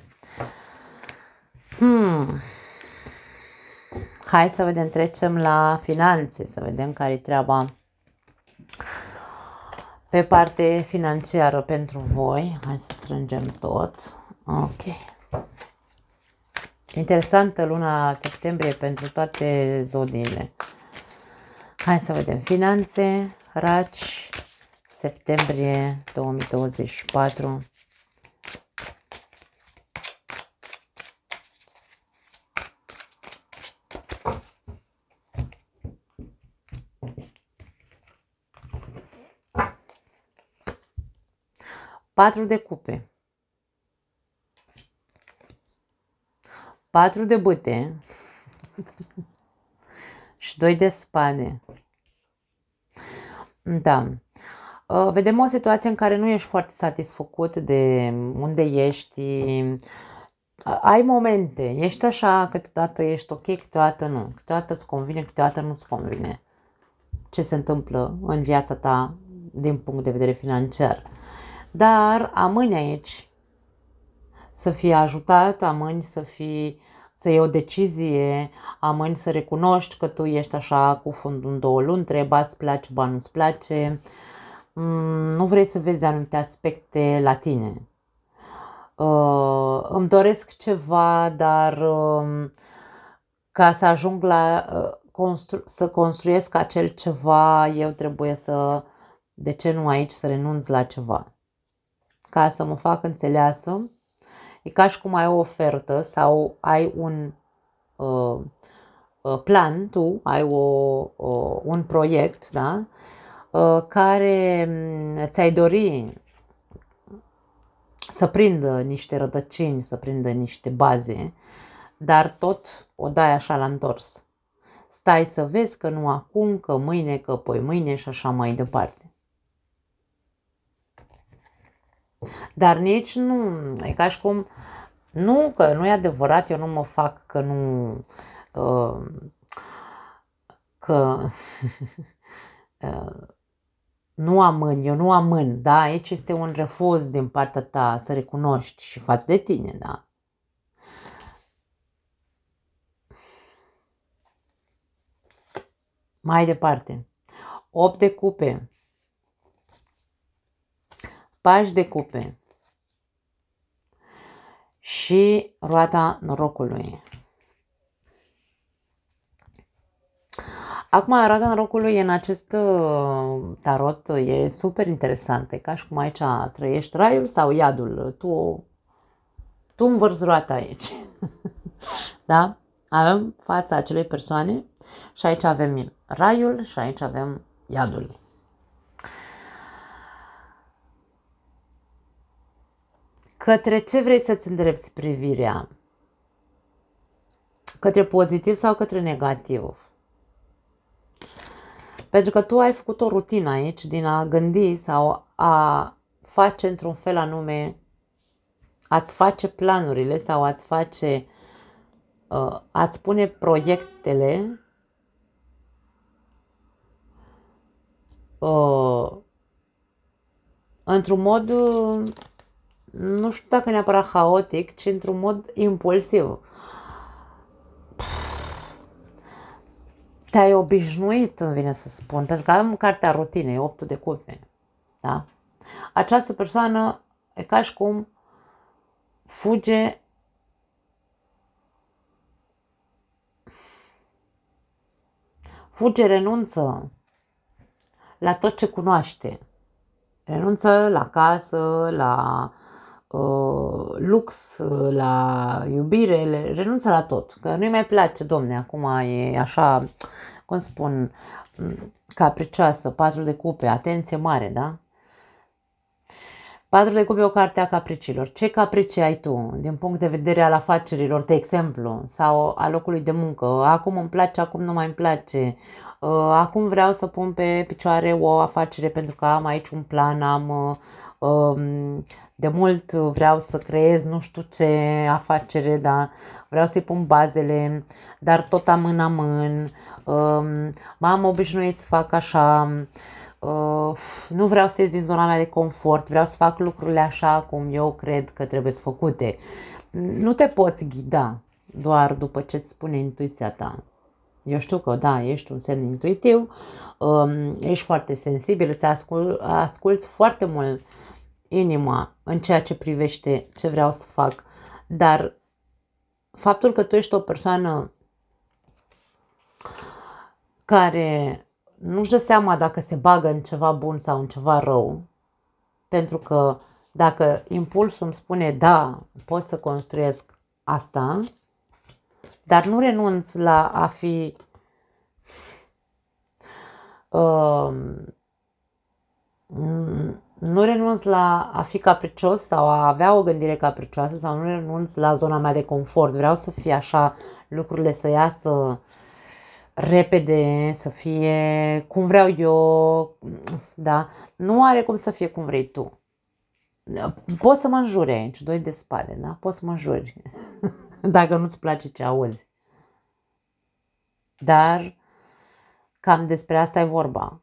Hai să vedem, trecem la finanțe, să vedem care-i treaba pe parte financiară pentru voi. Hai să strângem tot. Ok. Interesantă luna septembrie pentru toate zodiile. Hai să vedem. Finanțe, Raci, septembrie 2024. Patru de cupe. 4 de bâte și 2 de spade. Da. Vedem o situație în care nu ești foarte satisfăcut de unde ești. Ai momente, ești așa, câteodată ești ok, câteodată nu. Câteodată îți convine, câteodată nu-ți convine ce se întâmplă în viața ta din punct de vedere financiar. Dar amâni aici să fii ajutat, amâni să iei o decizie, amâni să recunoști că tu ești așa cu fundul în 2 luni, ba îți place, ba nu-ți place, nu vrei să vezi anumite aspecte la tine. Îmi doresc ceva, dar ca să ajung la să construiesc acel ceva, eu trebuie de ce nu aici, să renunț la ceva. Ca să mă fac înțeleasă. E ca și cum ai o ofertă sau ai un plan, tu ai un proiect, da? Care ți-ai dori să prindă niște rădăcini, să prindă niște baze, dar tot o dai așa la întors. Stai să vezi că nu acum, că mâine, că poi mâine și așa mai departe. Dar nici nu, e ca și cum, nu, că nu e adevărat, eu nu mă fac, că nu, că nu amân, eu nu amân, da? Aici este un refuz din partea ta să recunoști și față de tine, da? Mai departe. 8 de cupe. Pași de cupe. Și roata norocului. Acum, roata norocului în acest tarot e super interesantă. E ca și cum aici trăiești raiul sau iadul. Tu învârți roata aici. Da? Avem fața acelei persoane și aici avem raiul și aici avem iadul. Către ce vrei să-ți îndrepți privirea? Către pozitiv sau către negativ? Pentru că tu ai făcut o rutină aici din a gândi sau a face într-un fel anume, ați face planurile sau ați pune proiectele într-un mod, nu știu dacă neapărat haotic, ci într-un mod impulsiv. Te-ai obișnuit, îmi vine să spun, pentru că avem cartea rutinei, 8 de cupe. Da? Această persoană e ca și cum fuge renunță la tot ce cunoaște. Renunță la casă, la lux, la iubire, renunță la tot. Că nu-i mai place, domne, acum e așa, cum spun, capricioasă, 4 de cupe, atenție mare, da? 4 de cupe e o carte a capriciilor. Ce capricii ai tu din punct de vedere al afacerilor, de exemplu, sau a locului de muncă? Acum îmi place, acum nu mai îmi place. Acum vreau să pun pe picioare o afacere pentru că am aici un plan, de mult vreau să creez nu știu ce afacere, dar vreau să-i pun bazele, dar tot amân. M-am obișnuit să fac așa. Nu vreau să ies din zona mea de confort, vreau să fac lucrurile așa cum eu cred că trebuie să făcute. Nu te poți ghida doar după ce îți spune intuiția ta. Eu știu că, da, ești un semn intuitiv, ești foarte sensibil, îți asculți foarte mult inima în ceea ce privește ce vreau să fac, dar faptul că tu ești o persoană care nu-și dă seama dacă se bagă în ceva bun sau în ceva rău, pentru că dacă impulsul îmi spune da, pot să construiesc asta, dar nu renunț la a fi nu renunț la a fi capricios sau a avea o gândire capricioasă sau nu renunț la zona mea de confort. Vreau să fie așa, lucrurile să iasă repede, să fie cum vreau eu, da? Nu are cum să fie cum vrei tu. Poți să mă înjuri aici, 2 de spade, da? Poți să mă înjuri dacă nu-ți place ce auzi. Dar cam despre asta e vorba.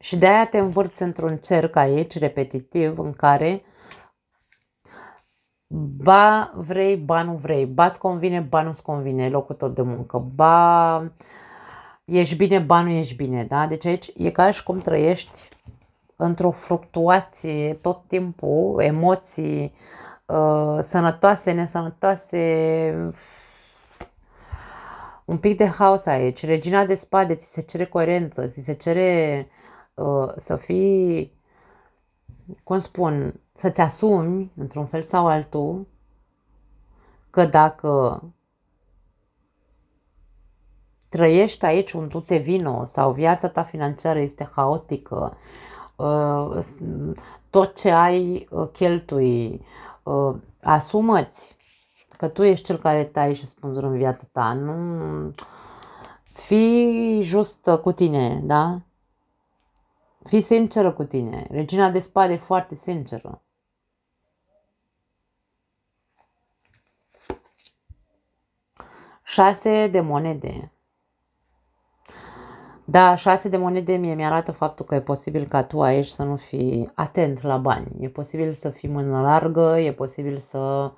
Și de-aia te învârți într-un cerc aici, repetitiv, în care ba vrei, ba nu vrei, ba-ți convine, ba nu-ți convine locul tău de muncă, ba ești bine, ba nu ești bine, da? Deci aici e ca și cum trăiești într-o fluctuație tot timpul, emoții sănătoase, nesănătoase, un pic de haos aici. Regina de spade, ți se cere coerență, ți se cere să fii, cum spun, să-ți asumi, într-un fel sau altul, că dacă trăiești aici un tu te vino sau viața ta financiară este haotică, tot ce ai cheltui, asumă-ți că tu ești cel care tai și spânzură în viața ta, nu fii just cu tine, da? Fii sinceră cu tine. Regina de spade e foarte sinceră. Șase de monede. Da, 6 de monede mie mi-arată faptul că e posibil ca tu aici să nu fii atent la bani. E posibil să fii mână largă, e posibil să,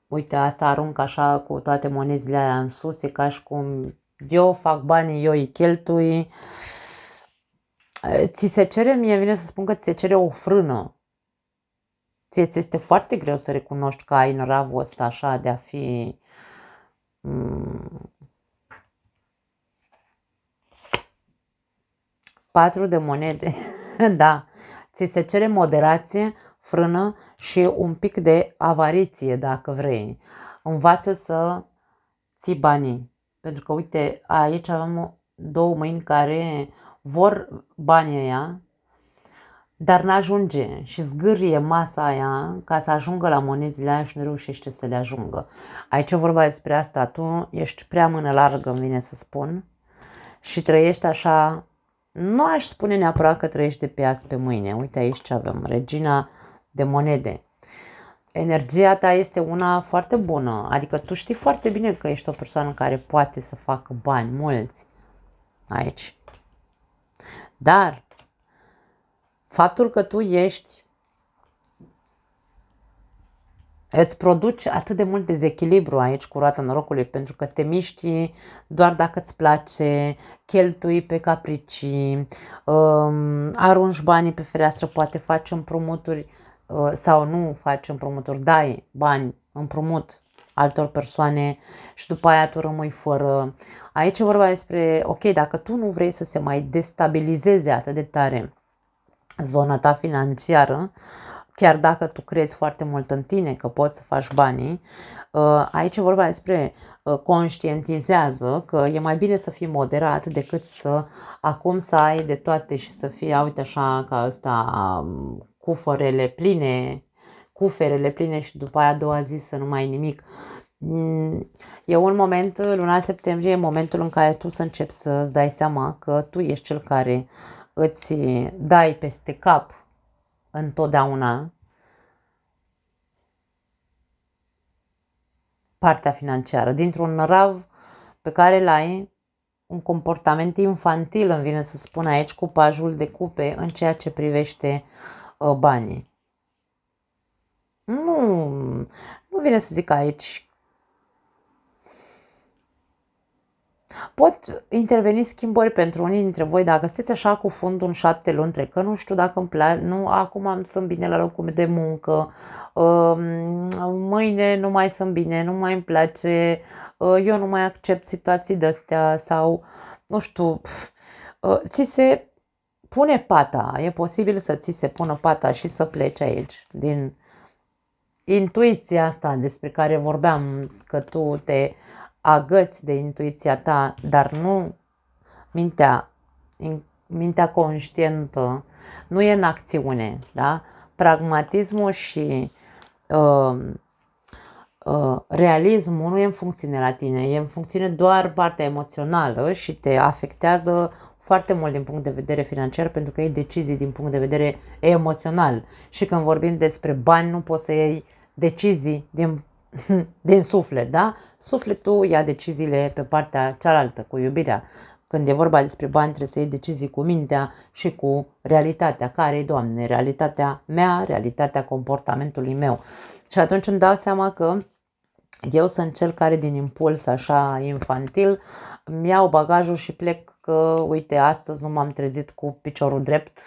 uite, asta arunc așa cu toate monezile alea în sus, e ca și cum eu fac banii, eu îi cheltui. Ți se cere, mie vine să spun că ți se cere o frână. Ție ți este foarte greu să recunoști că ai năravul ăsta așa de a fi 4 de monede. Da, ți se cere moderație, frână și un pic de avariție, dacă vrei. Învață să ții banii. Pentru că, uite, aici avem 2 mâini care vor banii ăia, dar n-ajunge și zgârie masa aia ca să ajungă la monezile aia și nu reușește să le ajungă. Aici e vorba despre asta, tu ești prea mână largă, îmi vine să spun, și trăiești așa, nu aș spune neapărat că trăiești de pe azi pe mâine. Uite aici ce avem, regina de monede. Energia ta este una foarte bună, adică tu știi foarte bine că ești o persoană care poate să facă bani mulți aici. Dar faptul că tu îți produci atât de mult dezechilibru aici cu roata norocului, pentru că te miști doar dacă îți place, cheltui pe capricii, arunci banii pe fereastră, poate faci împrumuturi sau nu faci împrumuturi, dai bani împrumut altor persoane și după aia tu rămâi fără. Aici e vorba despre, ok, dacă tu nu vrei să se mai destabilizeze atât de tare zona ta financiară, chiar dacă tu crezi foarte mult în tine că poți să faci banii, aici e vorba despre conștientizează că e mai bine să fii moderat decât să acum să ai de toate și să fii, uite așa, ca ăsta, cuferele pline și după aia a doua zi să nu mai ai nimic. E un moment, luna septembrie, e momentul în care tu să începi să-ți dai seama că tu ești cel care îți dai peste cap întotdeauna partea financiară, dintr-un nărav pe care îl ai, un comportament infantil, îmi vine să spun aici, cu pajul de cupe în ceea ce privește banii. Nu vine să zic aici. Pot interveni schimbări pentru unii dintre voi dacă sunteți așa cu fundul în 7 luni trecă, nu știu dacă îmi place, nu, acum sunt bine la locul de muncă, mâine nu mai sunt bine, nu mai îmi place, eu nu mai accept situații de-astea sau, nu știu, ți se pune pata, e posibil să ți se pună pata și să pleci aici, din intuiția asta despre care vorbeam, că tu te agăți de intuiția ta, dar nu mintea conștientă, nu e în acțiune, da? Pragmatismul și realismul nu e în funcțiune la tine, e în funcțiune doar partea emoțională și te afectează foarte mult din punct de vedere financiar pentru că iei decizii din punct de vedere emoțional. Și când vorbim despre bani, nu poți să iei decizii din suflet, da? Sufletul ia deciziile pe partea cealaltă, cu iubirea. Când e vorba despre bani, trebuie să iei decizii cu mintea și cu realitatea. Care-i, Doamne? Realitatea mea, realitatea comportamentului meu. Și atunci îmi dau seama că eu sunt cel care din impuls așa infantil îmi iau bagajul și plec că, uite, astăzi nu m-am trezit cu piciorul drept.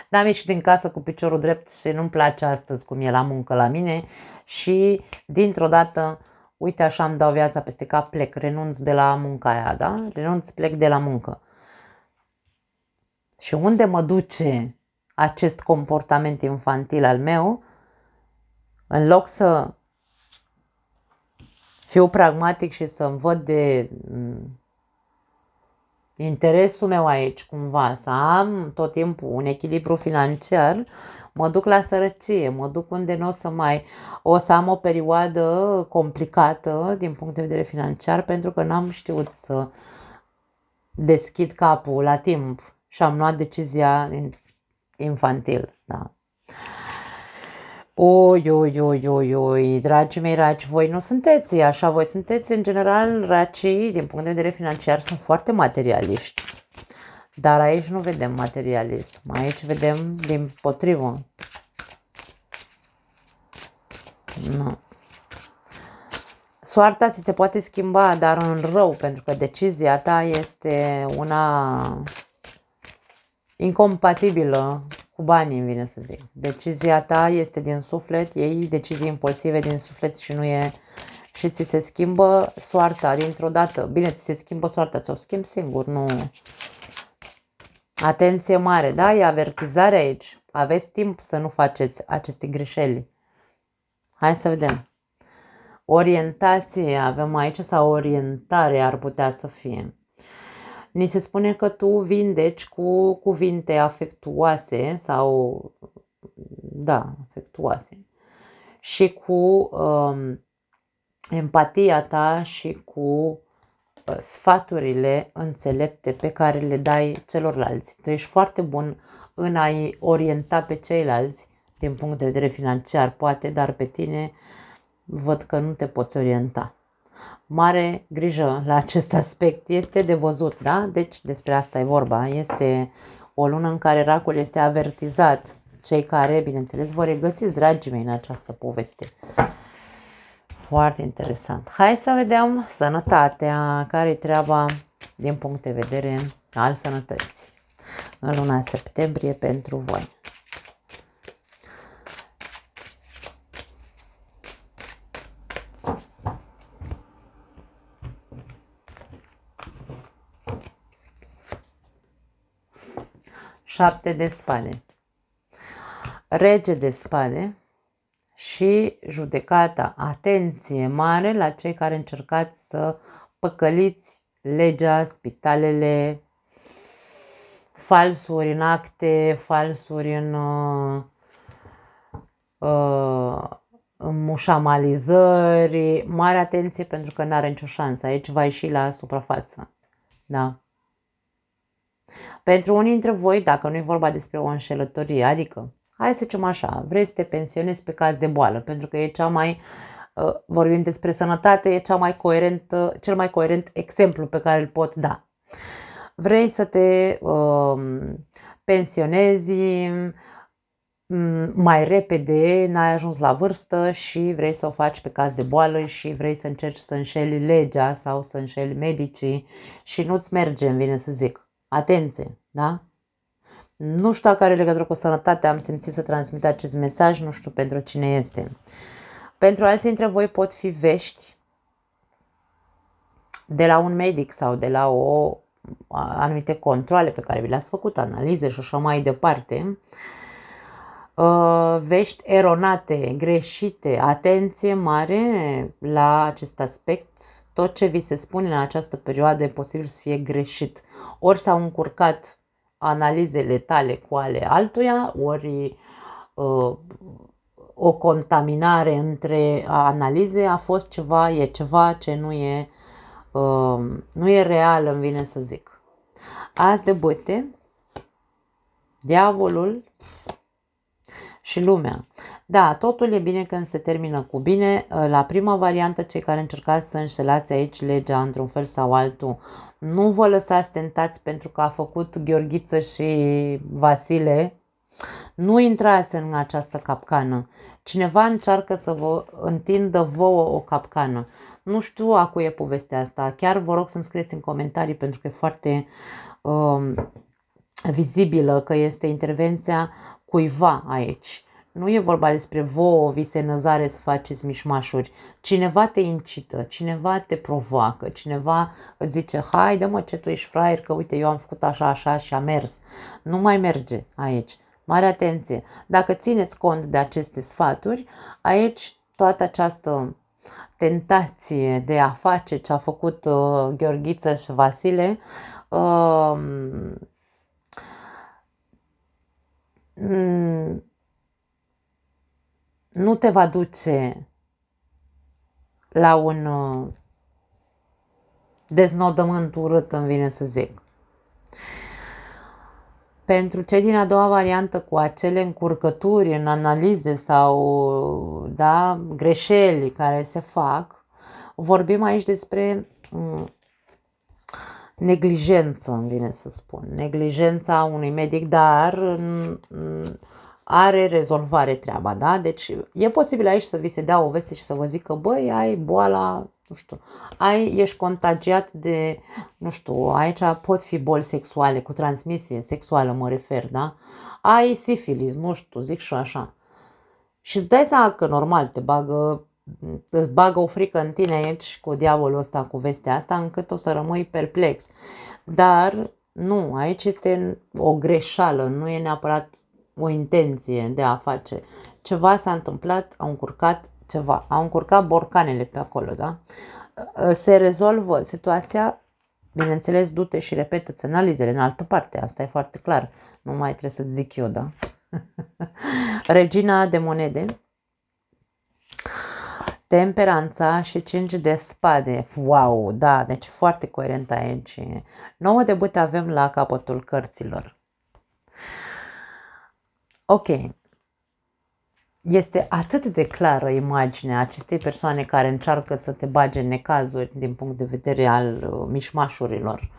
N-am ieșit din casă cu piciorul drept și nu-mi place astăzi cum e la muncă la mine și dintr-o dată, uite așa îmi dau viața peste cap, plec, renunț de la munca aia, da? Renunț, plec de la muncă. Și unde mă duce acest comportament infantil al meu, în loc să fiu pragmatic și să-mi văd de interesul meu aici cumva, să am tot timpul un echilibru financiar, mă duc la sărăcie, mă duc unde nu o să am o perioadă complicată din punct de vedere financiar pentru că n-am știut să deschid capul la timp și am luat decizia infantil, da. Oi, dragii mei raci, voi nu sunteți așa, voi sunteți în general racii, din punct de vedere financiar, sunt foarte materialiști. Dar aici nu vedem materialism, aici vedem din potrivă. Nu. Soarta ți se poate schimba, dar în rău, pentru că decizia ta este una incompatibilă cu banii, îmi vine să zic. Decizia ta este din suflet, iei decizii impulsive din suflet și nu e... Și ți se schimbă soarta dintr-o dată. Bine, ți se schimbă soarta, ți-o schimbi singur, nu... Atenție mare, da? E avertizare aici. Aveți timp să nu faceți aceste greșeli. Hai să vedem. Orientație avem aici sau orientare ar putea să fie. Ni se spune că tu vindeci cu cuvinte afectuoase sau, da, afectuoase și cu empatia ta și cu sfaturile înțelepte pe care le dai celorlalți. Tu ești foarte bun în a-i orienta pe ceilalți din punct de vedere financiar, poate, dar pe tine văd că nu te poți orienta. Mare grijă la acest aspect, este de văzut, da? Deci despre asta e vorba. Este o lună în care Racul este avertizat. Cei care, bineînțeles, vă regăsiți, dragii mei, în această poveste. Foarte interesant. Hai să vedem sănătatea, care-i treaba din punct de vedere al sănătății în luna septembrie pentru voi. Șapte de spade, Rege de spade și judecata. Atenție mare la cei care încercați să păcăliți legea, spitalele, falsuri în acte, falsuri în mușamalizări. Mare atenție pentru că n-are nicio șansă. Aici va ieși la suprafață. Da? Pentru unii dintre voi, dacă nu e vorba despre o înșelătorie, adică, hai să zicem așa, vrei să te pensionezi pe caz de boală, pentru că e cea mai, vorbim despre sănătate, e cel mai coerent exemplu pe care îl pot da. Vrei să te pensionezi mai repede, n-ai ajuns la vârstă și vrei să o faci pe caz de boală și vrei să încerci să înșeli legea sau să înșeli medicii și nu-ți merge, îmi vine să zic. Atenție, da? Nu știu dacă are legătură cu sănătatea, am simțit să transmit acest mesaj, nu știu pentru cine este. Pentru alții dintre voi pot fi vești de la un medic sau de la anumite controle pe care vi le-ați făcut, analize și așa mai departe. Vești eronate, greșite, atenție mare la acest aspect. Tot ce vi se spune în această perioadă e posibil să fie greșit. Ori s-au încurcat analizele tale cu ale altuia, ori o contaminare între analize a fost ceva, e ceva ce nu e real, îmi vine să zic. As de bâte, diavolul și lumea. Da, totul e bine când se termină cu bine. La prima variantă, cei care încercați să înșelați aici legea într-un fel sau altul, nu vă lăsați tentați pentru că a făcut Gheorghiță și Vasile. Nu intrați în această capcană. Cineva încearcă să vă întindă vouă o capcană. Nu știu a cui e povestea asta. Chiar vă rog să-mi scrieți în comentarii pentru că e foarte vizibilă că este intervenția cuiva aici. Nu e vorba despre vouă, vise năzare să faceți mișmașuri. Cineva te incită, cineva te provoacă, cineva îți zice, haide mă, ce tu ești fraier, că uite, eu am făcut așa, așa și a mers. Nu mai merge aici. Mare atenție! Dacă țineți cont de aceste sfaturi, aici toată această tentație de a face ce a făcut Gheorghiță și Vasile, nu te va duce la un deznodământ urât, îmi vine să zic. Pentru cei din a doua variantă cu acele încurcături în analize sau greșeli care se fac, vorbim aici despre neglijență, îmi vine să spun. Neglijența unui medic, dar are rezolvare treaba, da? Deci e posibil aici să vi se dea o veste și să vă zică, băi, ai boala, nu știu, ești contagiat de, nu știu, aici pot fi boli sexuale, cu transmisie sexuală mă refer, da? Ai sifilis, nu știu, zic și așa. Și îți dai seama că normal îți bagă o frică în tine aici cu diavolul ăsta, cu vestea asta, încât o să rămâi perplex. Dar nu, aici este o greșeală, nu e neapărat o intenție de a face. Ceva s-a întâmplat, au încurcat ceva, au încurcat borcanele pe acolo, da? Se rezolvă situația Bineînțeles, du-te și repetă-ți analizele în altă parte, asta e foarte clar. Nu mai trebuie să-ți zic eu, da? Regina de monede, temperanța și 5 de spade. Wow, da, deci foarte coerent aici. 9 de bâte avem la capătul cărților. Ok. Este atât de clară imaginea acestei persoane care încearcă să te bage în necazuri din punct de vedere al mișmașurilor,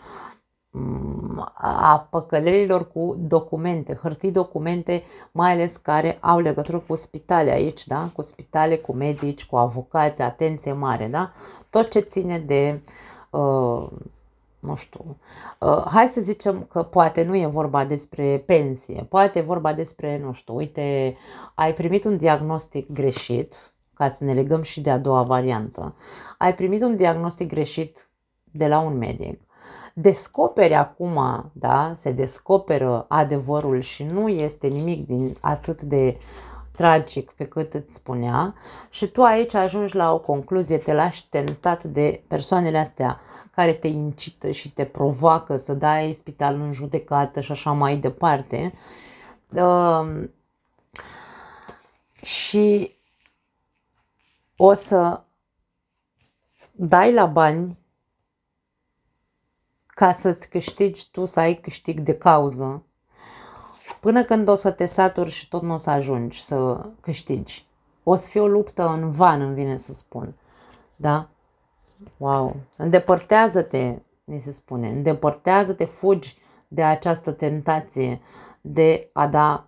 a păcălelilor cu documente, hârtii documente, mai ales care au legătură cu spitale aici, da? Cu spitale, cu medici, cu avocați, atenție mare, da? Tot ce ține de, nu știu, hai să zicem că poate nu e vorba despre pensie, poate e vorba despre, nu știu, uite, ai primit un diagnostic greșit, ca să ne legăm și de a doua variantă, ai primit un diagnostic greșit de la un medic, descoperi acum, da, se descoperă adevărul și nu este nimic din atât de tragic pe cât îți spunea și tu aici ajungi la o concluzie, te lași tentat de persoanele astea care te incită și te provoacă să dai spitalul în judecată și așa mai departe. Și o să dai la bani ca să-ți câștigi tu, să ai câștig de cauză, până când o să te saturi și tot nu o să ajungi să câștigi. O să fie o luptă în van, îmi vine să spun. Da? Wow! Îndepărtează-te, ni se spune, îndepărtează-te, fugi de această tentație de a da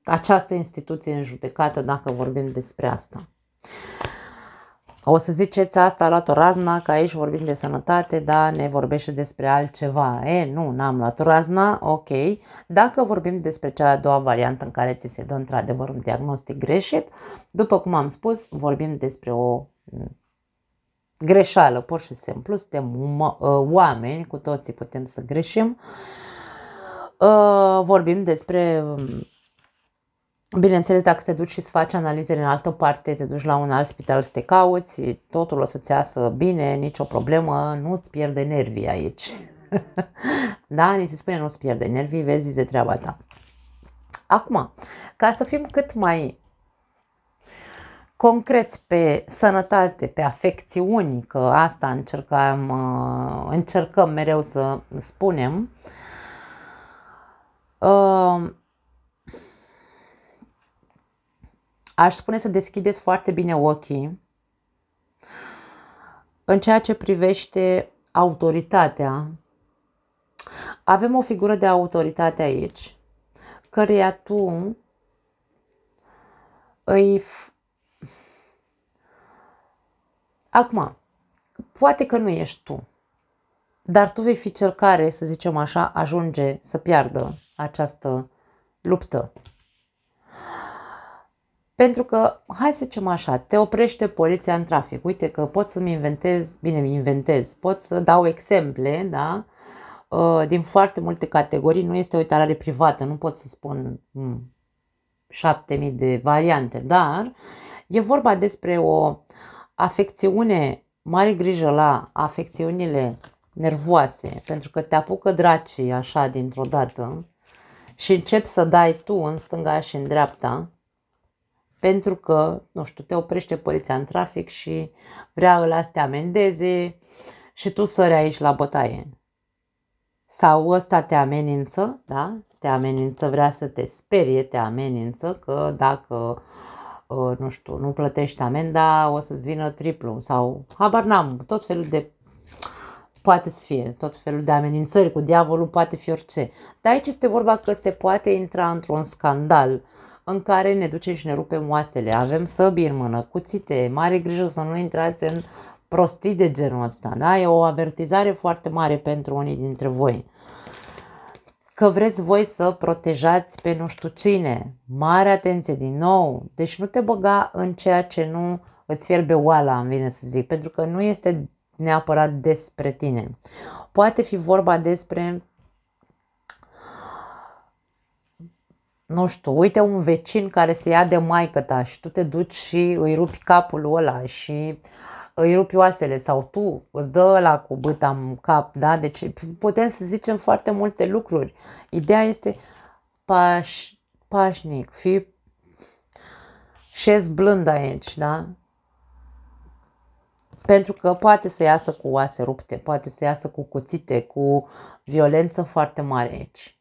această instituție în judecată, dacă vorbim despre asta. O să ziceți, asta a luat-o razna, că aici vorbim de sănătate, dar ne vorbește despre altceva. Nu, n-am luat-o razna, ok. Dacă vorbim despre cea a doua variantă în care ți se dă într-adevăr un diagnostic greșit, după cum am spus, vorbim despre o greșeală, pur și simplu. Suntem oameni, cu toții putem să greșim. Vorbim despre... Bineînțeles, dacă te duci și îți faci analizele în altă parte, te duci la un alt spital să te cauți, totul o să-ți iasă bine, nicio problemă, nu-ți pierde nervii aici. Da? Ni se spune nu-ți pierde nervii, vezi de treaba ta. Acum, ca să fim cât mai concreți pe sănătate, pe afecțiuni, că asta încercăm mereu să spunem, aș spune să deschideți foarte bine ochii în ceea ce privește autoritatea. Avem o figură de autoritate aici, căreia tu îi... Acum, poate că nu ești tu, dar tu vei fi cel care, să zicem așa, ajunge să piardă această luptă. Pentru că, hai să zicem așa, te oprește poliția în trafic. Uite că pot să-mi inventez, pot să dau exemple, da? Din foarte multe categorii, nu este o uitare privată, nu pot să spun 7000 de variante, dar e vorba despre o afecțiune, mare grijă la afecțiunile nervoase, pentru că te apucă dracii așa dintr-o dată și începi să dai tu în stânga și în dreapta, pentru că, nu știu, te oprește poliția în trafic și vrea ăla să te amendeze și tu sări aici la bătaie. Sau ăsta te amenință, da? Te amenință, vrea să te sperie, te amenință că dacă, nu știu, nu plătești amenda, o să-ți vină triplu. Sau, habar n-am, tot felul de... Poate să fie tot felul de amenințări cu diavolul, poate fi orice. Dar aici este vorba că se poate intra într-un scandal în care ne ducem și ne rupem oasele. Avem săbii în mână, cuțite, mare grijă să nu intrați în prostii de genul ăsta. Da? E o avertizare foarte mare pentru unii dintre voi. Că vreți voi să protejați pe nu știu cine. Mare atenție din nou. Deci nu te băga în ceea ce nu îți fierbe oala, îmi vine să zic, pentru că nu este neapărat despre tine. Poate fi vorba despre, nu știu, uite un vecin care se ia de maică ta și tu te duci și îi rupi capul ăla și îi rupi oasele sau tu îți dă ăla cu bâta în cap, da? Deci putem să zicem foarte multe lucruri. Ideea este pașnic, fii șez blând aici, da? Pentru că poate să iasă cu oase rupte, poate să iasă cu cuțite, cu violență foarte mare aici.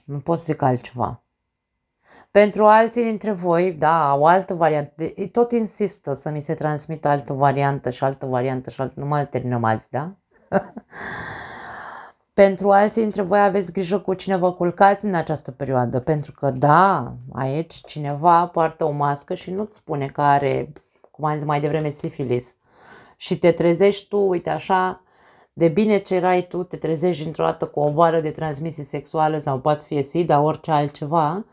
Nu pot să zic altceva. Pentru alții dintre voi, da, o altă variantă, tot insistă să mi se transmită altă variantă și altă variantă și altă, nu mai terminăm azi, da? Pentru alții dintre voi aveți grijă cu cine vă culcați în această perioadă, pentru că, da, aici cineva poartă o mască și nu-ți spune că are, cum am zis mai devreme, sifilis. Și te trezești tu, uite așa, de bine ce erai tu, te trezești dintr-o dată cu o boală de transmisie sexuală sau poate fi SIDA, orice altceva,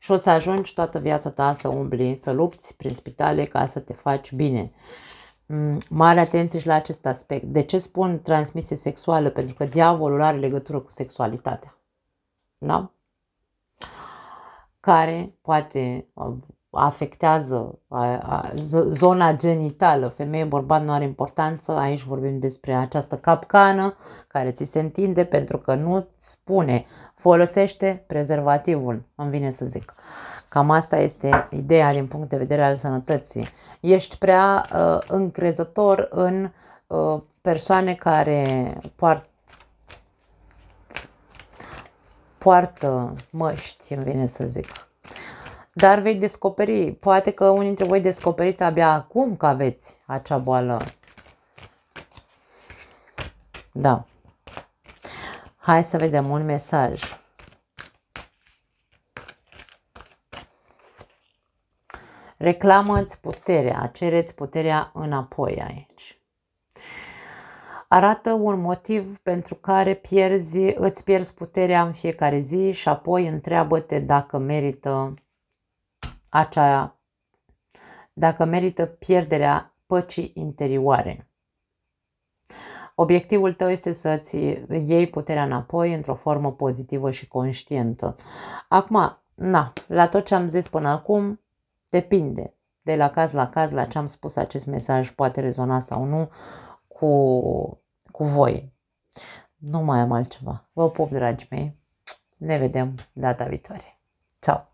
și o să ajungi toată viața ta să umbli, să lupți prin spitale ca să te faci bine. Mare atenție și la acest aspect. De ce spun transmisie sexuală? Pentru că diavolul are legătură cu sexualitatea. Da? Care poate afectează zona genitală. Femeie, bărbat nu are importanță. Aici vorbim despre această capcană care ți se întinde pentru că nu spune folosește prezervativul, îmi vine să zic. Cam asta este ideea din punct de vedere al sănătății. Ești prea încrezător în persoane care poartă măști, îmi vine să zic. Dar vei descoperi, poate că unii dintre voi descoperiți abia acum că aveți acea boală. Da. Hai să vedem un mesaj. Reclamă-ți puterea, cereți puterea înapoi aici. Arată un motiv pentru care îți pierzi puterea în fiecare zi și apoi întreabă-te dacă merită pierderea păcii interioare. Obiectivul tău este să-ți iei puterea înapoi într-o formă pozitivă și conștientă. Acum, la tot ce am zis până acum, depinde. De la caz la caz, la ce am spus, acest mesaj poate rezona sau nu cu voi. Nu mai am altceva. Vă pup, dragii mei. Ne vedem data viitoare. Ciao!